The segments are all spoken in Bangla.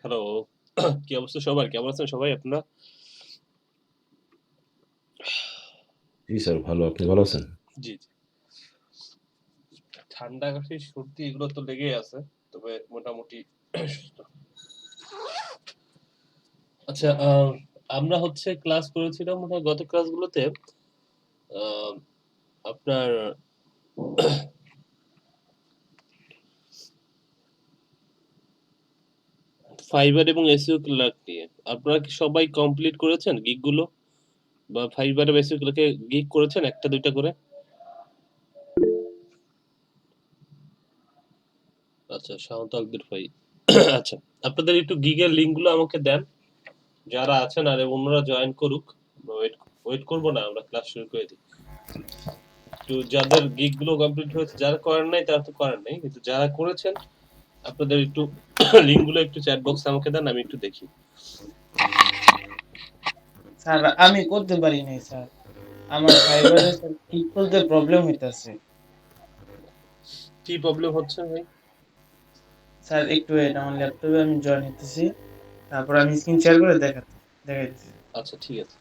হ্যালো, কি অবস্থা সবার? কেমন আছেন সবাই আপনারা? জি স্যার ভালো। আপনি ভালো আছেন? জি, জি। ঠান্ডা, কাশি, সর্দি এগুলো তো লেগেই আছে। তবে মোটামুটি সুস্থ। আচ্ছা, আমরা হচ্ছে ক্লাস করেছিলাম মনে হয় গত ক্লাসগুলোতে আ আপনার ফাইবার এবং এসইও ক্লার্ক নিয়ে। আপনারা কি সবাই কমপ্লিট করেছেন গিগগুলো? বা ফাইবার এবং এসইও ক্লার্কে গিগ করেছেন ১ টা ২ টা করে? আচ্ছা, শাওন তাকদির ভাই। আচ্ছা, আপনাদের একটু গিগের লিঙ্কগুলো আমাকে দেন। যারা আছেন আর অন্যরা জয়েন করুক। ওয়েট ওয়েট করব না, আমরা ক্লাস শুরু করে দিই। তো যাদের গিগ গুলো কমপ্লিট হয়েছে, যারা করেন নাই তারা তো করেন নাই, কিন্তু যারা করেছেন আপনাদের একটু লিঙ্ক গুলো একটু চ্যাট বক্সে আমাকে দেন, আমি একটু দেখি। স্যার আমি করতে পারি নাই স্যার। আমার ফাইবারে স্যার কি খুলতে প্রবলেম হইতাছে। কি প্রবলেম হচ্ছে ভাই? স্যার একটু ওয়েট, আমার ল্যাপটপে আমি জয়েন হইতেছি। তারপর আমি স্ক্রিন শেয়ার করে দেখাইতেছি। আচ্ছা, ঠিক আছে।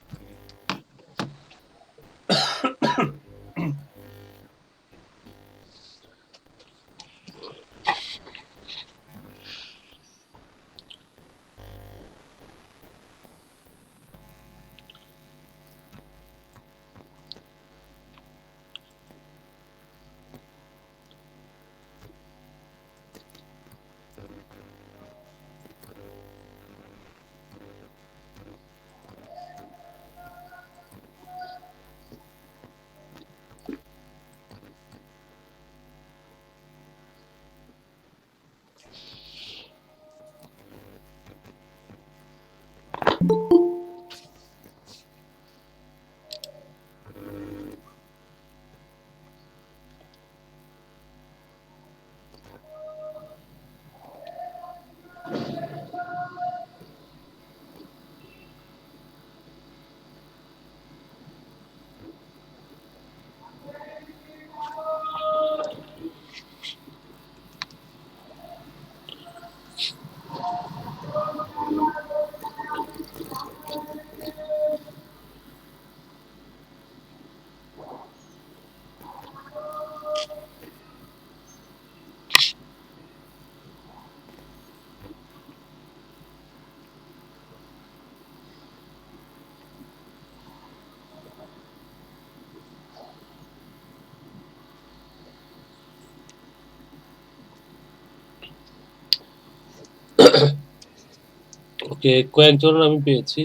ওকে, কয়েকজন আমি পেয়েছি।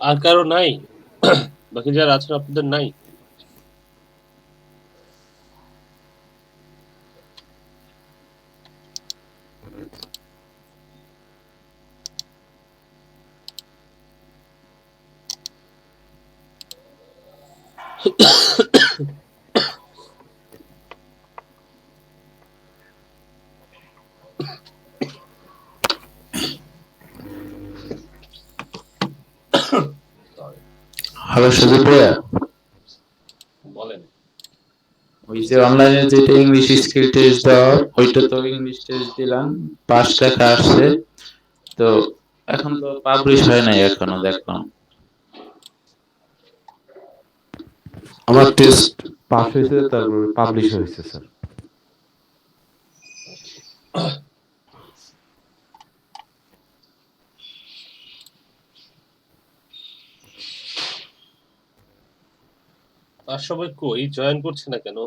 আর কারো নাই? বাকি যারা আছেন আপনাদের নাই? হ্যালো সুদীপ ভাইয়া, বলেন। ওই যে অনলাইনে যেটা ইংলিশ স্কিল টেস্ট দেওয়ার, ওইটা তো ইংলিশ টেস্ট দিলাম, 5 টাকা আসছে। তো এখন তো পাবলিশ হয় নাই এখনো দেখলাম। আমার টেস্ট পাস হয়েছে, তারপর পাবলিশ হয়েছে স্যার। আর সবাই কই জয়েন করছে না কেন?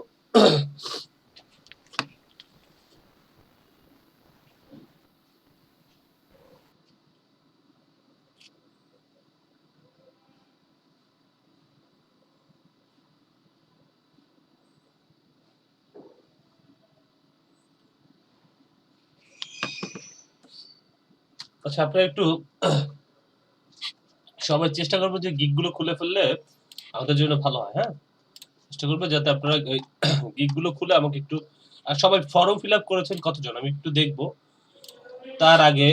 আচ্ছা, আপনারা একটু সবাই চেষ্টা করবো যে গিগ গুলো খুলে ফেললে আমাদের জন্য ভালো হয়। হ্যাঁ, চেষ্টা করবো যাতে আপনারা গিগ গুলো খুলে আমাকে একটু, আর সবাই ফর্ম ফিল আপ করেছেন কতজন আমি একটু দেখবো তার আগে।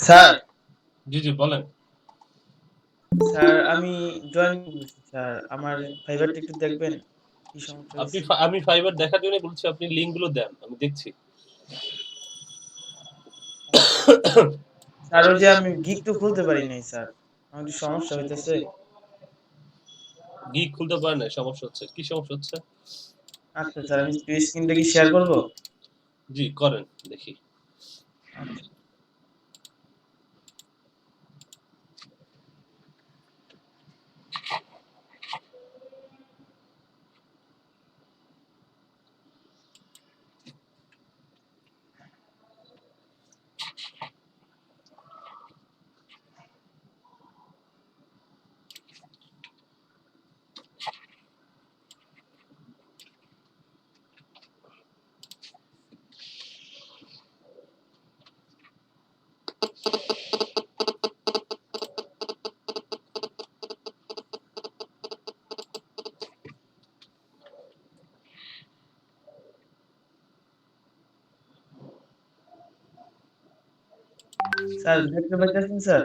স্যার জি জি বলেন। স্যার আমি জয়েন করছি স্যার, আমার ফাইবারটা একটু দেখবেন কি সমস্যা আপনি হয়েছে। আমি ফাইবার দেখার জন্য বলছি, আপনি লিংক গুলো দেন, আমি দেখছি। স্যার ওই যে আমি গিগ তো খুলতে পারি নাই স্যার, আমার একটু সমস্যা হইতেছে। গিগ খুলতে পারেন না, সমস্যা হচ্ছে, কি সমস্যা হচ্ছে? আচ্ছা স্যার, আমি স্ক্রিনটা কি শেয়ার করব? জি করেন, দেখি। আচ্ছা স্যার, দেখতে পাচ্ছেন স্যার?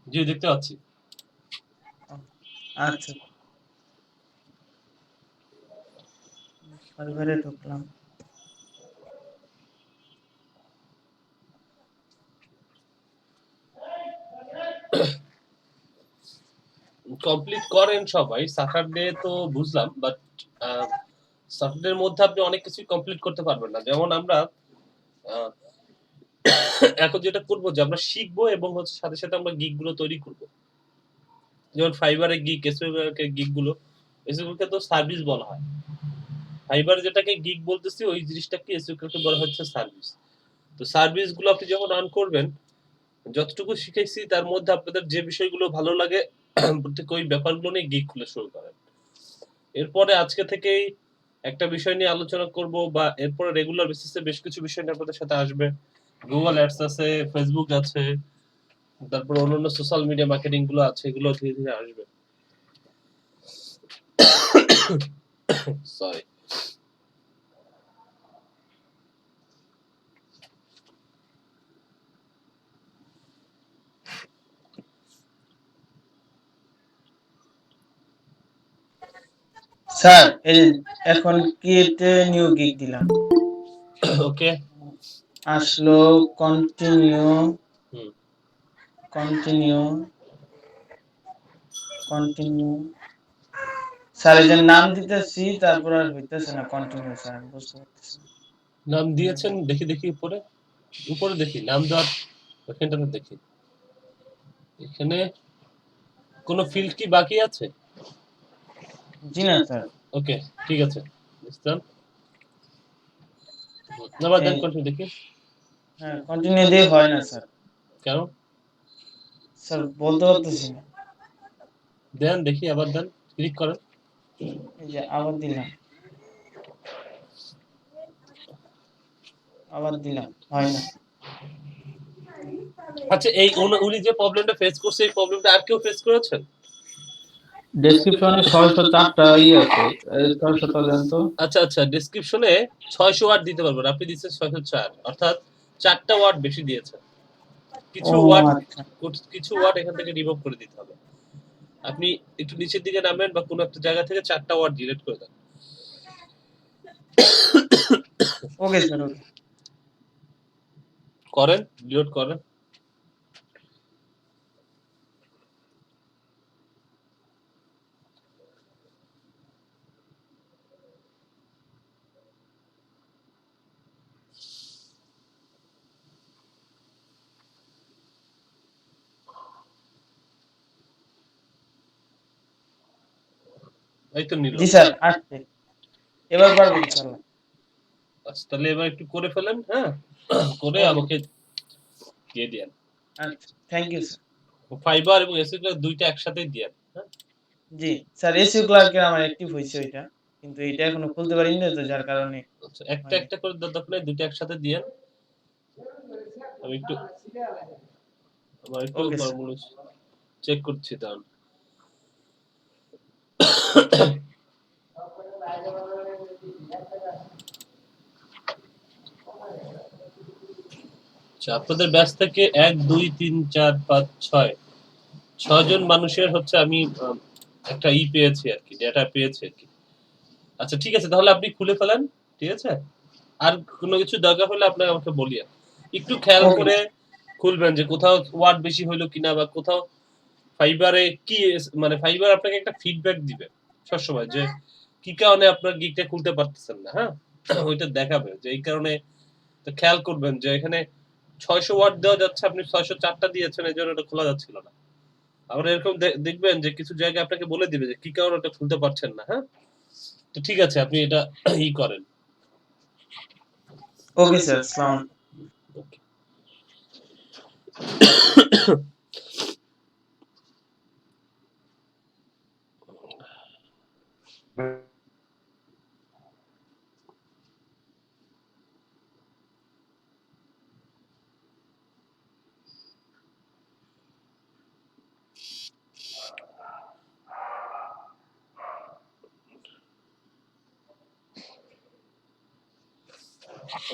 জি দেখতে পাচ্ছি। আচ্ছা, ফাইবারে ঢুকলাম। কমপ্লিট করেন সবাই। স্যাটারডে তো বুঝলাম, বাট স্যাটারডের মধ্যে আপনি অনেক কিছু কমপ্লিট করতে পারবেন না। যেমন আমরা আহ, এখন যেটা করবো যে আমরা শিখবো এবং হচ্ছে সাথে সাথে আমরা গিগ গুলো তৈরি করব। যেমন ফাইবারে গিগ, এসইওকে গিগ গুলো, এসইওকে তো সার্ভিস বলা হয়। ফাইবার যেটাকে গিগ বলতেছি ওই জিনিসটাকে এসইওকে বলা হচ্ছে সার্ভিস। তো সার্ভিস গুলো আপনি যখন রান করবেন, যতটুকু শিখেছি তার মধ্যে আপনাদের যে বিষয়গুলো ভালো লাগে প্রত্যেক ওই ব্যাপারগুলো নিয়ে গিগ খুলে শুরু করেন। এরপরে আজকে থেকেই একটা বিষয় নিয়ে আলোচনা করব, বা এরপরে রেগুলার বেসিসে বেশ কিছু বিষয় নিয়ে আপনাদের সাথে আসবে। গুগল অ্যাডস আছে, ফেসবুক আছে, তারপর অন্যান্য সোশ্যাল মিডিয়া মার্কেটিং গুলো আছে, এগুলো ধীরে ধীরে আসবে। সরি। স্যার এই যে এখন ক্রিয়েট নিউ গিগ দিলাম, ওকে। আসলো কন্টিনিউ, হুম। Continue, continue. স্যার এই যে নাম দিতেছি তারপর আর হইতেছে না কন্টিনিউ, স্যার আমি বুঝতে পারতেছি না। নাম দিয়েছেন, দেখি দেখি উপরে, উপরে দেখি নাম দেওয়ার ওখানটাতে দেখি। এখানে কোনো ফিল্ড কি বাকি আছে? জি না স্যার। ওকে, ঠিক আছে, বুঝলাম। আবার দেন এই কন্টিনিউ দেখি। হ্যাঁ, কন্টিনিউ দিয়ে হয় না স্যার। কেন? স্যার বলতে পারতেছি না। দেন দেখি, আবার দেন, ক্লিক করেন। এই যে আবার দিলাম, আবার দিলাম, হয় না। আচ্ছা, এই উনি যে প্রবলেমটা ফেস করছে, এই প্রবলেমটা আর কেউ ফেস করেছেন? ডেসক্রিপশনে 604টা আছে, 600টা দেন তো। আচ্ছা আচ্ছা, ডেসক্রিপশনে 600 ওয়ার্ড দিতে পারবেন, আপনি দিচ্ছেন 604, অর্থাৎ 4টা ওয়ার্ড বেশি দিয়েছেন। ও কিছু ওয়ার্ড, আচ্ছা। কিছু ওয়ার্ড এখান থেকে রিমুভ করে দিতে হবে। আপনি একটু নিচের দিকে নামেন বা কোনো একটা জায়গা থেকে 4টা ওয়ার্ড ডিলিট করে দেন। ওকে স্যার, ওকে। করেন, ডিলিট করেন। এই তো নিল। জি স্যার, আসছে। এবার পারবো ইনশাআল্লাহ। আচ্ছা, তাহলে এবার একটু করে ফেলেন, হ্যাঁ? করে ওকে। আমাকে দিয়ে দিয়েন। আচ্ছা, থ্যাংক ইউ স্যার। ফাইবার এবং এসিক্লাস দুইটা একসাথেই দিয়েন, হ্যাঁ? জি স্যার, এসইউ ক্লার্কের আমার অ্যাক্টিভ হইছে ওইটা, কিন্তু এটা এখনো খুলতে পারিনি তো, যার কারণে আচ্ছা, একটা হয়নি। একটা করে দরকার নেই, দুইটা একসাথে দিয়েন। আমি একটু আমার একটু ওকে স্যার। ফর্মুলা চেক করছি দাঁড়ান। আচ্ছা, আপনাদের ব্যাচ থেকে 1 2 3 4 5 6 জন মানুষের হচ্ছে আমি একটা পেয়েছি আর কি, ডেটা পেয়েছি আর কি। আচ্ছা, ঠিক আছে, তাহলে আপনি খুলে ফেলেন, ঠিক আছে? আর কোনো কিছু দরকার হলে আপনাকে আমাকে বলিয়েন। একটু খেয়াল ওকে। করে খুলবেন যে কোথাও ওয়ার্ড বেশি হইলো কিনা, বা কোথাও ফাইবারে কি মানে ফাইবার আপনাকে একটা ফিডব্যাক দিবে সবসময় যে কি কারণে আপনার গিগটা খুলতে পারতেছেন না, হ্যাঁ? ওইটা দেখাবে যে এই কারণে। তো খেয়াল করবেন যে এখানে 600 ওয়াট দেওয়া যাচ্ছে, আপনি 604টা দিয়েছেন, এই জন্য এটা খোলা যাচ্ছিল না। আবার এরকম দেখবেন যে কিছু জায়গায় আপনাকে বলে দিবে যে কি কারণে এটা খুলতে পারছেন না, হ্যাঁ? তো ঠিক আছে, আপনি এটা করেন। ওকে স্যার, আসসালামু আলাইকুম। ওকে।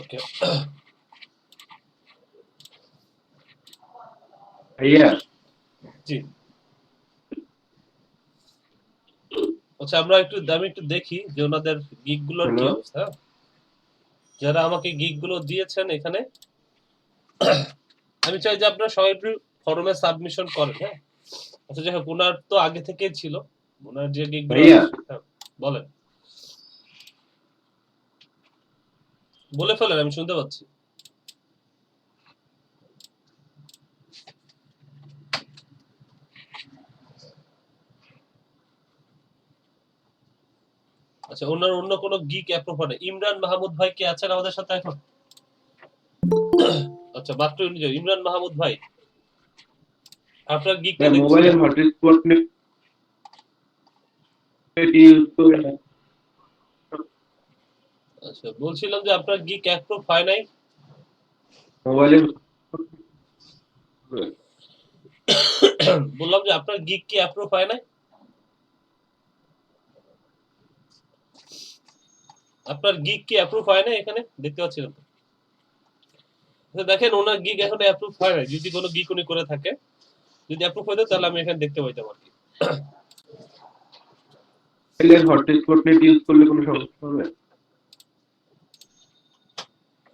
ওকে। ভাইয়া জি। আচ্ছা, আমি একটু দেখি যে ওনাদের গিগ গুলোর কি হ্যালো অবস্থা, হ্যাঁ? যারা আমাকে গিগ গুলো দিয়েছেন এখানে, আমি চাই যে আপনারা সবাই একটু ফরমে সাবমিশন করেন, হ্যাঁ? আচ্ছা, যাই হোক, ওনার তো আগে থেকেই ছিল, ওনার যে গিগ গুলো ভাইয়া আছে, হ্যাঁ, বলেন, বলে ফেলেন, আমি শুনতে পাচ্ছি। আচ্ছা, ওনার অন্য কোনো গিগ অ্যাপ্রুভ হয় না। ইমরান মাহমুদ ভাই কি আছেন আমাদের সাথে এখন? আচ্ছা, মাত্র ইমরান মাহমুদ ভাই, আপনার গিগটা দেখছি মোবাইলের না। হটস্পট নেট ইউজ করে আচ্ছা, বলছিলাম যে আপনার গিগ অ্যাপ্রুভ হয় নাই। মোবাইলের বললাম যে আপনার গিগ কি অ্যাপ্রুভ হয় নাই? আপনার গিগ কি অ্যাপ্রুভ হয় নাই এখানে? দেখতে পাচ্ছিলাম তো। আচ্ছা, দেখেন ওনার গিগ এখনো অ্যাপ্রুভ হয় নাই। যদি কোনো গিগ উনি করে থাকে, যদি অ্যাপ্রুভ হইতো তাহলে আমি এখানে দেখতে পাইতাম আর কি। হটস্পট নেট ইউজ করলে কোনো সমস্যা হবে?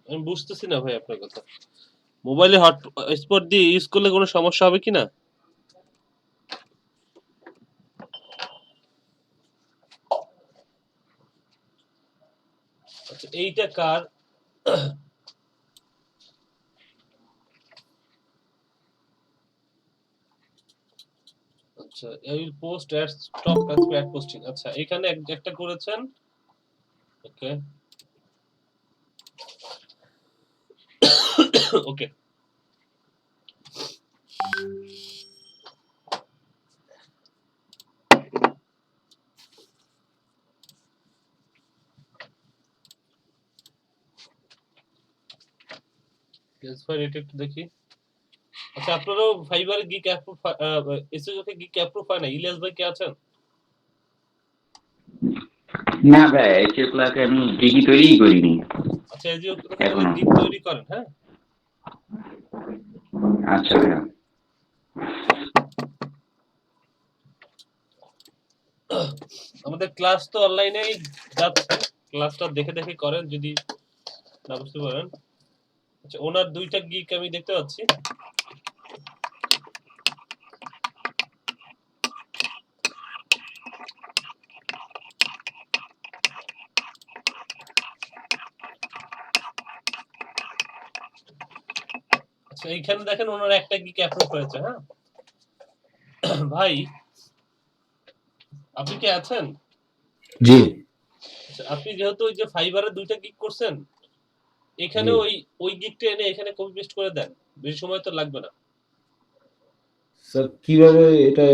আমি বুঝতেছি না ভাই আপনার কথা। মোবাইলে হটস্পট দিয়ে ইউজ করলে কোনো সমস্যা হবে কিনা? আচ্ছা, এইটা কার? আচ্ছা, I will post at stop ad posting. আচ্ছা, এখানে একটা করেছেন। ওকে। ওকে। Yes, fine, এটা একটু দেখি। আচ্ছা, আপনারও ফাইবার গিক অ্যাপ্রুভ, এসএসওকে গিক অ্যাপ্রুভ হয় না। ইলিয়াস ভাই কে আছেন? না ভাই, সেগুলাকে আমি ডিগি তৈরিই করিনি আচ্ছা, এসএসও তাহলে এখনো। গিক তৈরি করেন, হ্যাঁ? আচ্ছা ভাইয়া। আমাদের ক্লাস তো অনলাইনেই যাচ্ছে, ক্লাসটা দেখে দেখে করেন যদি না বুঝতে পারেন। আচ্ছা, ওনার 2টা গিগ আমি দেখতে পাচ্ছি। আচ্ছা, এইখানে দেখেন ওনার একটা গিগ অ্যাপ্রুভ হয়েছে। হ্যাঁ ভাই, আপনি কি আছেন? জি আচ্ছা, আপনি যেহেতু ওই যে ফাইবারে 2টা গিগ করছেন, এখানে জি ওই গিগটা এনে এখানে কপি পেস্ট করে দেন, বেশি সময় তো লাগবে না। স্যার কিভাবে এটা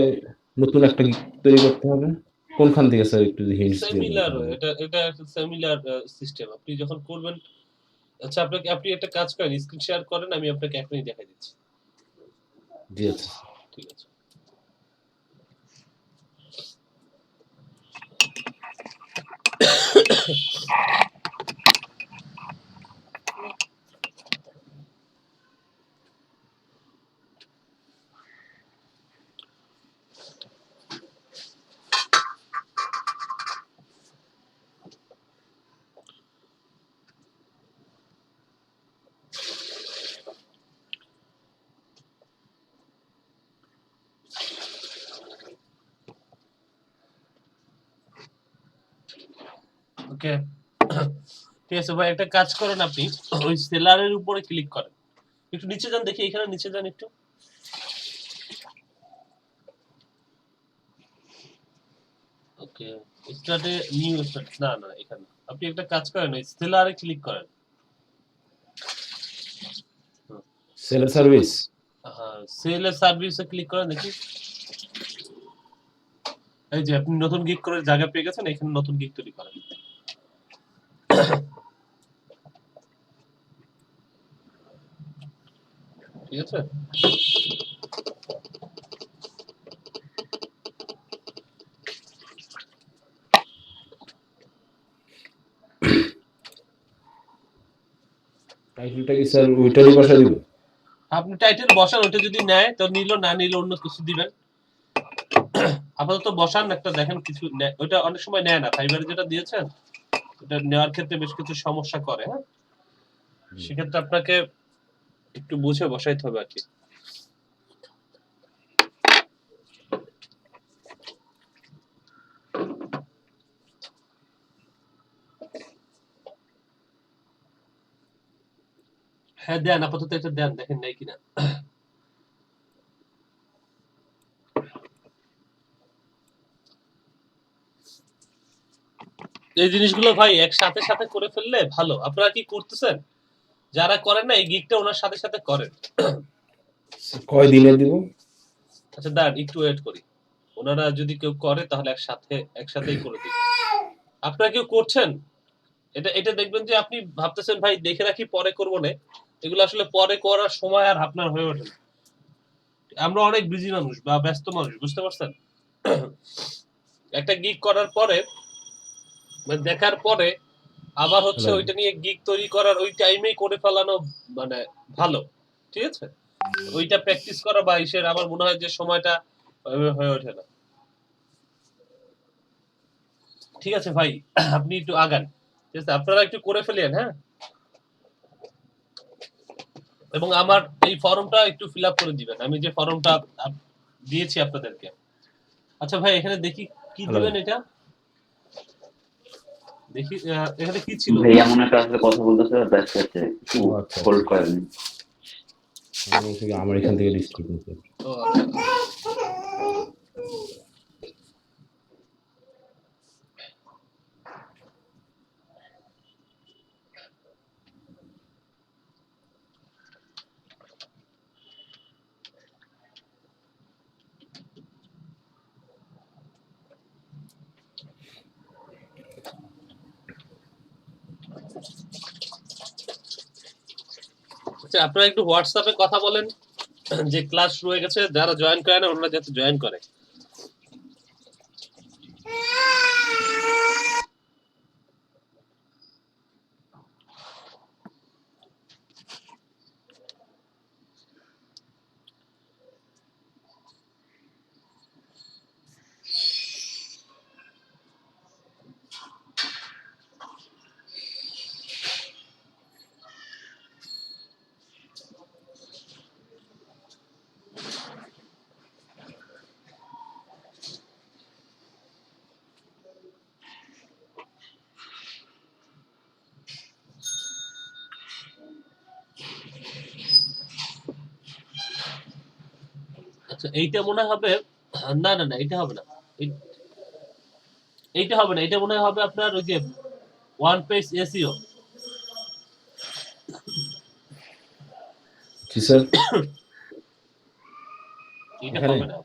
নতুন একটা গিগ তৈরি করতে হবে কোনখান থেকে স্যার একটু হিন্টস দিয়ে সিমিলার, বলতে হবে। এটা একটা সিমিলার সিস্টেম আপনি যখন করবেন। আচ্ছা, আপনি একটা কাজ করেন, স্ক্রিন শেয়ার করেন, আমি আপনাকে এখনই দেখাই দিচ্ছি। জি আচ্ছা ঠিক আছে। ওকে, ঠিক আছে ভাই, একটা কাজ করেন, আপনি ওই সেলারের উপরে ক্লিক করেন। একটু নিচে যান, দেখি এখানে নিচে যান একটু। ওকে, স্টার্টে নিউ স্টার্ট, না না এখানে আপনি একটা কাজ করেন, ওই সেলারে ক্লিক করেন। সেল সার্ভিস হ্যাঁ, সেল সার্ভিসে ক্লিক করেন দেখি। এই যে আপনি নতুন গিগ করে জায়গা পেয়ে গেছেন, এখানে নতুন গিগ তৈরি করেন। ঠিক আছে। টাইটেলটা কি স্যার ওইটারই বসা দিব? আপনি টাইটেল বসান, ওটা যদি নেয় তো নিল, না নিলে অন্য কিছু দিবেন। আপাতত বসান একটা, দেখেন কিছু ওটা অনেক সময় নেয় না, ফাইবারে যেটা দিয়েছেন ওটা নেওয়ার ক্ষেত্রে বেশ কিছু সমস্যা করে। হ্যাঁ, সেক্ষেত্রে আপনাকে একটু বুঝে বসাইতে হবে আর কি। হ্যাঁ দেন, আপাতত এটা দেন, দেখেন নেই কিনা। এই জিনিসগুলো ভাই একসাথে সাথে করে ফেললে ভালো। আপনারা কি করতেছেন? যারা করেন না, এই গিগটা ওনার সাথে সাথে করেন। কয় দিনে দিব? আচ্ছা দাঁড়ান, একটু ওয়েট করি। ওনারা যদি কেউ করে তাহলে একসাথেই করে দিই। আপনারা কেউ করছেন? এটা এটা দেখবেন যে আপনি ভাবতেছেন ভাই দেখে রাখি পরে করবো না, এগুলো আসলে পরে করার সময় আর আপনার হয়ে ওঠে না। আমরা অনেক বিজি মানুষ বা ব্যস্ত মানুষ, বুঝতে পারছেন? একটা গিগ করার পরে, মানে দেখার পরে আবার হচ্ছে হ্যালো ওইটা নিয়ে গিগ তৈরি করার ওই টাইমেই করে ফেলানো মানে ভালো। ঠিক আছে, ওইটা প্র্যাকটিস করা বা ইসের আমার মনে হয় যে সময়টা ওইভাবে হয়ে ওঠে না। ঠিক আছে ভাই, আপনি একটু আগান। ঠিক আছে, আপনারা একটু করে ফেলেন। হ্যাঁ, এবং আমার এই ফর্মটা একটু ফিল আপ করে দিবেন, আমি যে ফর্মটা দিয়েছি আপনাদেরকে। আচ্ছা ভাই, এখানে দেখি কি হ্যালো দিবেন এটা, দেখি এখানে কি ছিল। ভাইয়া মনে হয় কার সাথে কথা বলতেছে, ব্যস্ত আছে, একটু ও আচ্ছা হোল্ড আচ্ছা করেন। আমি থেকে আমার এখান থেকে ডিস্ট্রিক্ট ও আচ্ছা। আচ্ছা, আপনারা একটু হোয়াটসঅ্যাপে কথা বলেন যে ক্লাস শুরু হয়ে গেছে, যারা জয়েন করে না ওনারা যাতে জয়েন করে। তো এইটা মনে হবে, না না না, এইটা হবে না, এইটা হবে না, এটা মনে হবে আপনার ওই যে ওয়ান পেজ এসইও। জি স্যার, এটা এখানে হবে না।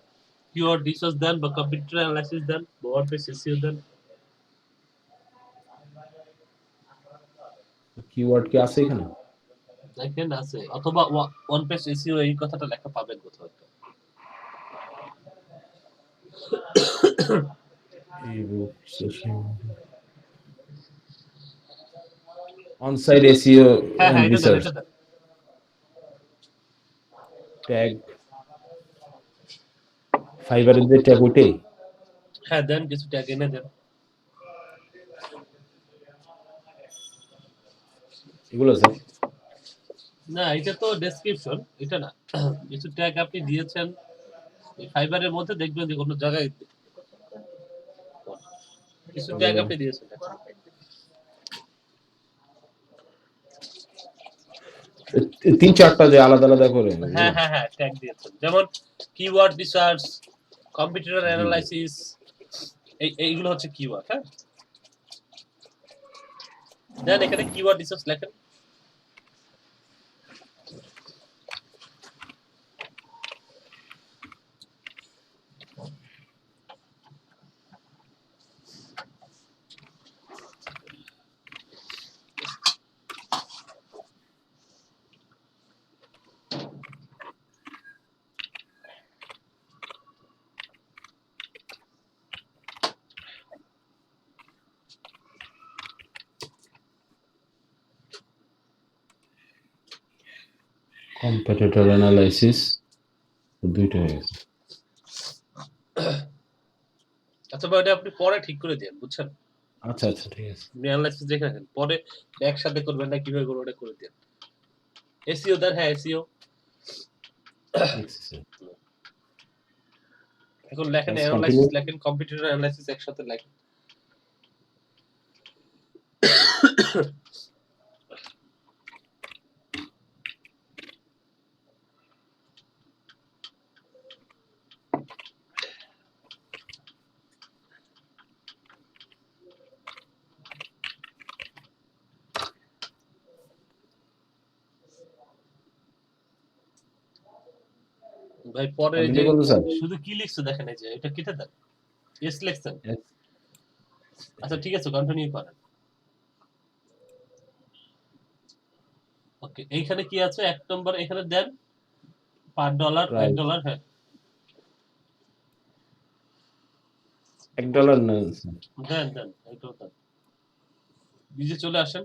কিওয়ার্ড রিসার্চ দেন বা কম্পিউটার অ্যানালাইসিস দেন বা ওয়ান পেজ এসইও দেন। কিওয়ার্ড কি আছে এখানে? দেখেন আছে, অথবা ওয়ান পেজ এসইও এই কথাটা লেখা পাবেন কোথাও একটা। ebook session on-site SEO হ্যাঁ and হ্যাঁ, এটা দেন, research এটা দেন। tag Fiverr এর যে ট্যাগ ওইটাই? হ্যাঁ দেন, কিছু ট্যাগ এনে দেন। এগুলো স্যার? না, এটা তো ডেসক্রিপশন, এটা না। কিছু ট্যাগ আপনি দিয়েছেন এই ফাইবারের মধ্যে, দেখবেন যে কোনো জায়গায় কিছু ট্যাগ আপনি দিয়েছেন। তিন চারটা যে আলাদা আলাদা করে? হ্যাঁ হ্যাঁ হ্যাঁ, ট্যাগ দিয়েছেন, যেমন কিওয়ার্ড রিসার্চ, কম্পিউটার অ্যানালাইসিস, এইগুলো হচ্ছে কিওয়ার্ড। হ্যাঁ দেন, এখানে কিওয়ার্ড রিসার্চ লেখেন। কম্পিটিটর অ্যানালাইসিস দুইটা হয়ে গেছে। আচ্ছা ভাই, ওটা আপনি পরে ঠিক করে দেন, বুঝছেন? আচ্ছা আচ্ছা, ঠিক আছে। আপনি অ্যানালাইসিস দেখে রাখেন, পরে একসাথে করবেন না, কিভাবে করবেন ওটা করে দেন। এসইও দেন, হ্যাঁ এসইও। দেখছি স্যার। এখন লেখেন Let's অ্যানালাইসিস, continue. লেখেন কম্পিউটার অ্যানালাইসিস একসাথে লেখেন। ভাই পরে যে Continue করবো স্যার? শুধু কি লিখছো দেখেন, এই যে এটা কেটে দেন, এস লিখছেন। Yes. আচ্ছা ঠিক আছে, কন্টিনিউ করেন। ওকে, এইখানে কি আছে, এক নম্বর এখানে দেন $1, Right. $1, হ্যাঁ $1 না স্যার? দেন দেন, এইটাও দেন। নিজে চলে আসেন,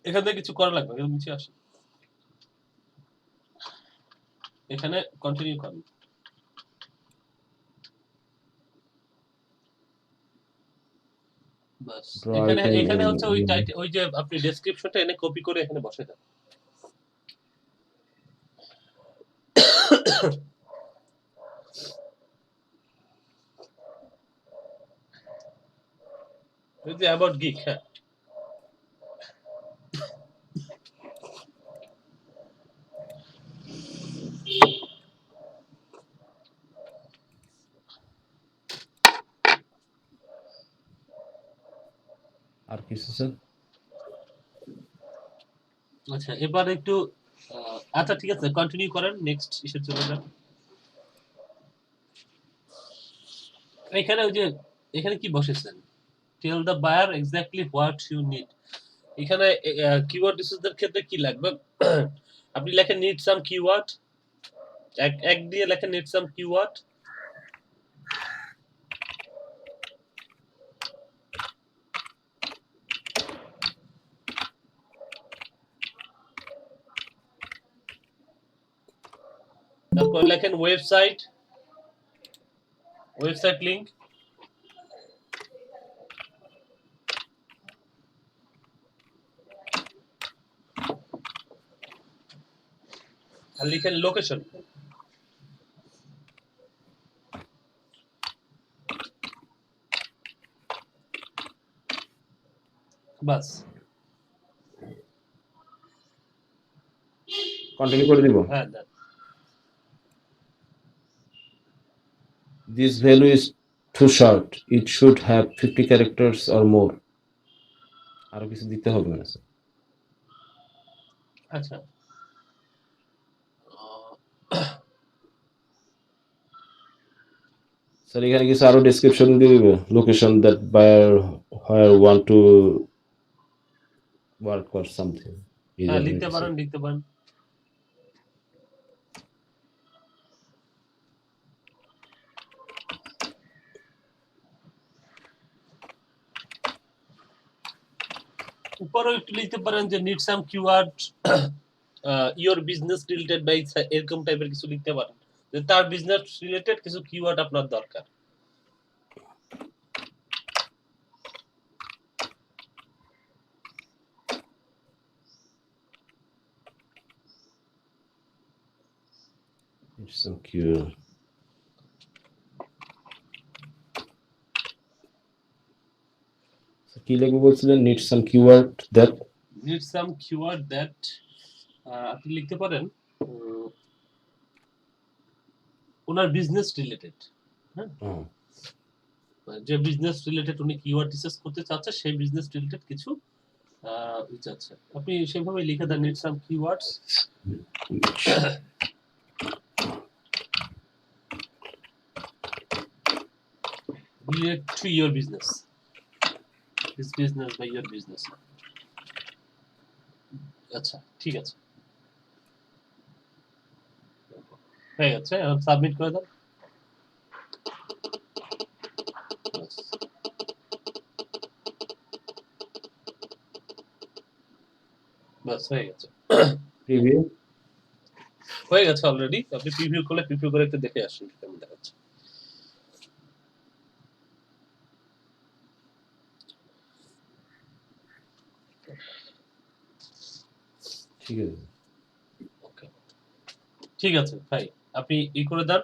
এখান থেকে কিছু করা লাগবে, এখানে নিচে আসেন, এখানে কন্টিনিউ করেন। বাস, Draw এখানে item এখানে in- হচ্ছে ওই টাইটেল, ওই যে আপনি ডেসক্রিপশনটা এনে কপি করে এখানে বসে দেন। এই যে অ্যাবাউট গিক, হ্যাঁ আর কিছু স্যার? আচ্ছা এবার একটু আচ্ছা ঠিক আছে, কন্টিনিউ করেন, নেক্সট ইস্যু চলে যান। এখানে ওই যে এখানে কি বসেছেন, tell the buyer exactly what you need. এখানে কিওয়ার্ড রিসার্চের ক্ষেত্রে কি লাগবে, আপনি লেখেন নিড সাম কিওয়ার্ড, এক দিয়ে লেখেন নিড সাম কিওয়ার্ড। তারপর লেখেন ওয়েবসাইট, ওয়েবসাইট লিংক। আর লিখেন লোকেশন। বাস, কন্টিনিউ করে দিব? হ্যাঁ দেন। This value is too short. It should have 50 characters or more. আরো কিছু দিতে হবে না স্যার। আচ্ছা স্যার এখানে কিছু আরো ডেসক্রিপশন দিয়ে দিবে, location that buyer where want to work or something. হ্যাঁ লিখতে পারেন। উপরেও একটু লিখতে পারেন যে need some keyword your business related by এরকম টাইপের কিছু লিখতে পারেন, যে তার বিজনেস রিলেটেড কিছু কিওয়ার্ড আপনার দরকার। Some keyword. কি লিখবো বলছিলেন? Need some keyword that need some keyword that আপনি লিখতে পারেন ওনার বিজনেস রিলেটেড। হ্যাঁ, যে বিজনেস রিলেটেড উনি কিওয়ার্ড রিসার্চ করতে চাচ্ছে সেই বিজনেস রিলেটেড কিছু চাচ্ছে, আপনি সেভাবে লিখে দেন need some keywords related to your business, this business by your business। আচ্ছা ঠিক আছে, হয়ে গেছে, সাবমিট করে দাও। বাস হয়ে গেছে, প্রিভিউ হয়ে গেছে অলরেডি। আপনি প্রিভিউ করলে প্রিভিউ করে একটু দেখে আসুন কেমন দেখাচ্ছে। ঠিক আছে। ওকে ঠিক আছে ভাই, আপনি ই করে দেন।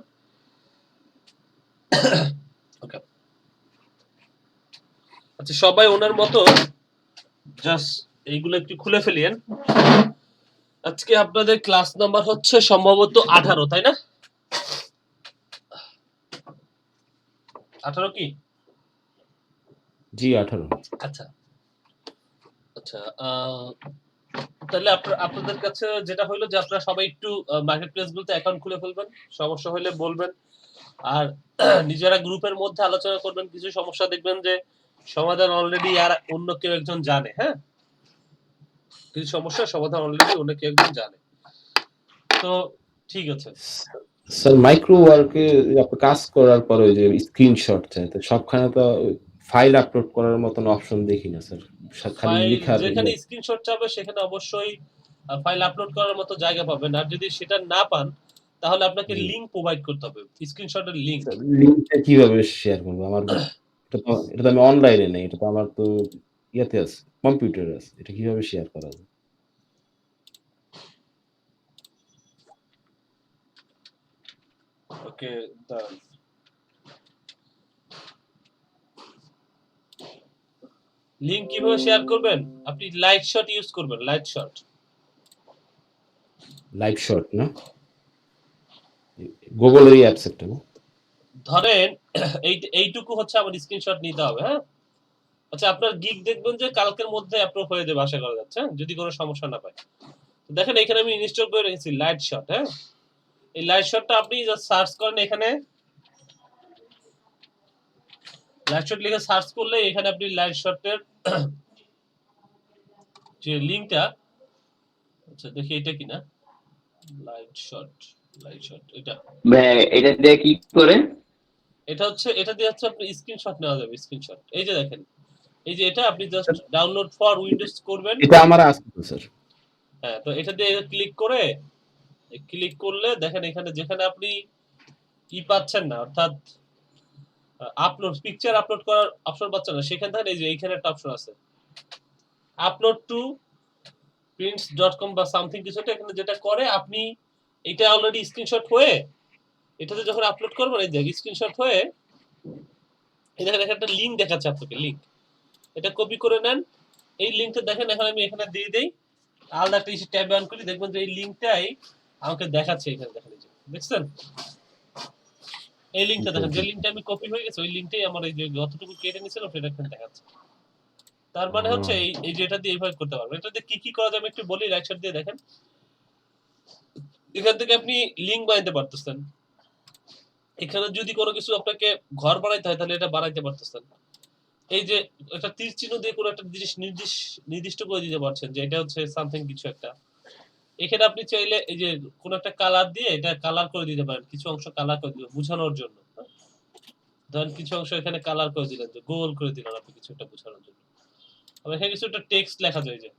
ওকে আচ্ছা, সবাই ওনার মতো জাস্ট এইগুলো একটু খুলে ফেলিয়েন। আজকে আপনাদের ক্লাস নাম্বার হচ্ছে সম্ভবত 18, তাই না? 18 কি? জি 18। আচ্ছা আচ্ছা, তাহলে আপনাদের কাছে যেটা হলো যে আপনারা সবাই একটু মার্কেট প্লেস গুলোতে অ্যাকাউন্ট খুলে ফেলবেন, সমস্যা হলে বলবেন। আর নিজেরা গ্রুপের মধ্যে আলোচনা করবেন, কিছু সমস্যা দেখবেন যে সমাধান অলরেডি আর অন্য কেউ একজন জানে। হ্যাঁ, কিছু সমস্যার সমাধান অলরেডি অন্য কেউ একজন জানে। তো ঠিক আছে স্যার, মাইক্রো ওয়ার্কে আপনি কাজ করার পরে ওই যে স্ক্রিনশট চাই, তো সবখানে তো ফাইল আপলোড করার মতন অপশন দেখি না স্যার, খালি ফাইল লেখার। যেখানে স্ক্রিনশট চাবে সেখানে অবশ্যই ফাইল আপলোড করার মতো জায়গা পাবেন। আর যদি সেটা না পান তাহলে আপনাকে লিংক প্রোভাইড করতে হবে, স্ক্রিনশটের লিংক। লিংকটা কিভাবে শেয়ার করবো? আমার এটা তো আমি অনলাইনে নেই, এটা তো আমার তো ইয়াতে আছে, কম্পিউটারে আছে, এটা কিভাবে শেয়ার করা যায়? ওকে, লিংক কিভাবে শেয়ার করবেন? আপনি লাইট শট ইউজ করবেন, লাইট শট। লাইভ শট না, গুগলের অ্যাপস একটা না? ধরেন এইটুকু হচ্ছে আমার স্ক্রিনশট নিতে হবে। হ্যাঁ, আচ্ছা আপনার গিগ দেখবেন যে কালকের মধ্যে অ্যাপ্রুভ হয়ে যাবে আশা করা যাচ্ছে, যদি কোনো সমস্যা না পায়। দেখেন এখানে আমি ইনস্টল করে রেখেছি লাইট শট। হ্যাঁ, এই লাইট শটটা আপনি জাস্ট সার্চ করেন, এখানে লাইট শট লিখে সার্চ করলে এখানে আপনি লাইট শটের যে লিংকটা, আচ্ছা দেখি এটা কিনা, লাইট শট এটা এটা দিয়ে কি করে? এটা হচ্ছে, এটা দিয়ে হচ্ছে আপনি স্ক্রিনশট নেওয়া যাবে, স্ক্রিনশট। এই যে দেখেন, এই যে এটা আপনি জাস্ট ডাউনলোড ফর উইন্ডোজ করবেন। এটা আমার আছে তো স্যার। হ্যাঁ, তো এটা দিয়ে ক্লিক করে, ক্লিক করলে দেখেন এখানে যেখানে আপনি পাচ্ছেন না, অর্থাৎ আপলোড পিকচার আপলোড করার অপশন পাচ্ছেন না, সেখান থেকে এই যে এইখানে একটা অপশন আছে আপলোড টু prints.com বা সামথিং কিছু একটা, এখানে যেটা করে আপনি এটা অলরেডি স্ক্রিনশট হয়ে এটাতে যখন আপলোড করবেন, এই যে স্ক্রিনশট হয়ে এই দেখেন একটা লিংক দেখাচ্ছে আপনাকে, লিংক এটা কপি করে নেন। এই লিংকটা দেখেন এখন আমি এখানে দিয়ে দেই, আলাদা একটা ইস্যু ট্যাব অন করি, দেখবেন যে এই লিংকটাই আমাকে দেখাচ্ছে এখানে, দেখেন এই যে দেখছেন এই লিংকটা দেখেন, যে লিংকটা আমি কপি হয়ে গেছে ওই লিংকটাই আমার এই যে যতটুকু কেটে নিয়েছিলাম সেটা এখানে দেখাচ্ছে। তার মানে হচ্ছে এই যে এটা দিয়ে এইভাবে করতে পারবেন। এটা দিয়ে কি করা যাবে একটু বলি, রাইট সাইড দিয়ে দেখেন। এখান থেকে আপনি লিংক বানাইতে পারতেছেন। এখানে যদি কোনো কিছু আপনাকে ঘর বানাইতে হয় তাহলে এটা বানাইতে পারতেছেন। এই যে একটা তীর চিহ্ন দিয়ে কোনো একটা জিনিস নির্দিষ্ট করে দিতে পারছেন যে এটা হচ্ছে সামথিং কিছু একটা। এখানে আপনি চাইলে এই যে কোনো একটা কালার দিয়ে এটা কালার করে দিতে পারেন, কিছু অংশ কালার করে দিবেন বোঝানোর জন্য। ধরেন কিছু অংশ এখানে কালার করে দিলেন, যে গোল করে দিলেন আপনি কিছু একটা বোঝানোর জন্য। আবার এখানে কিছু একটা টেক্সট লেখা যায় যে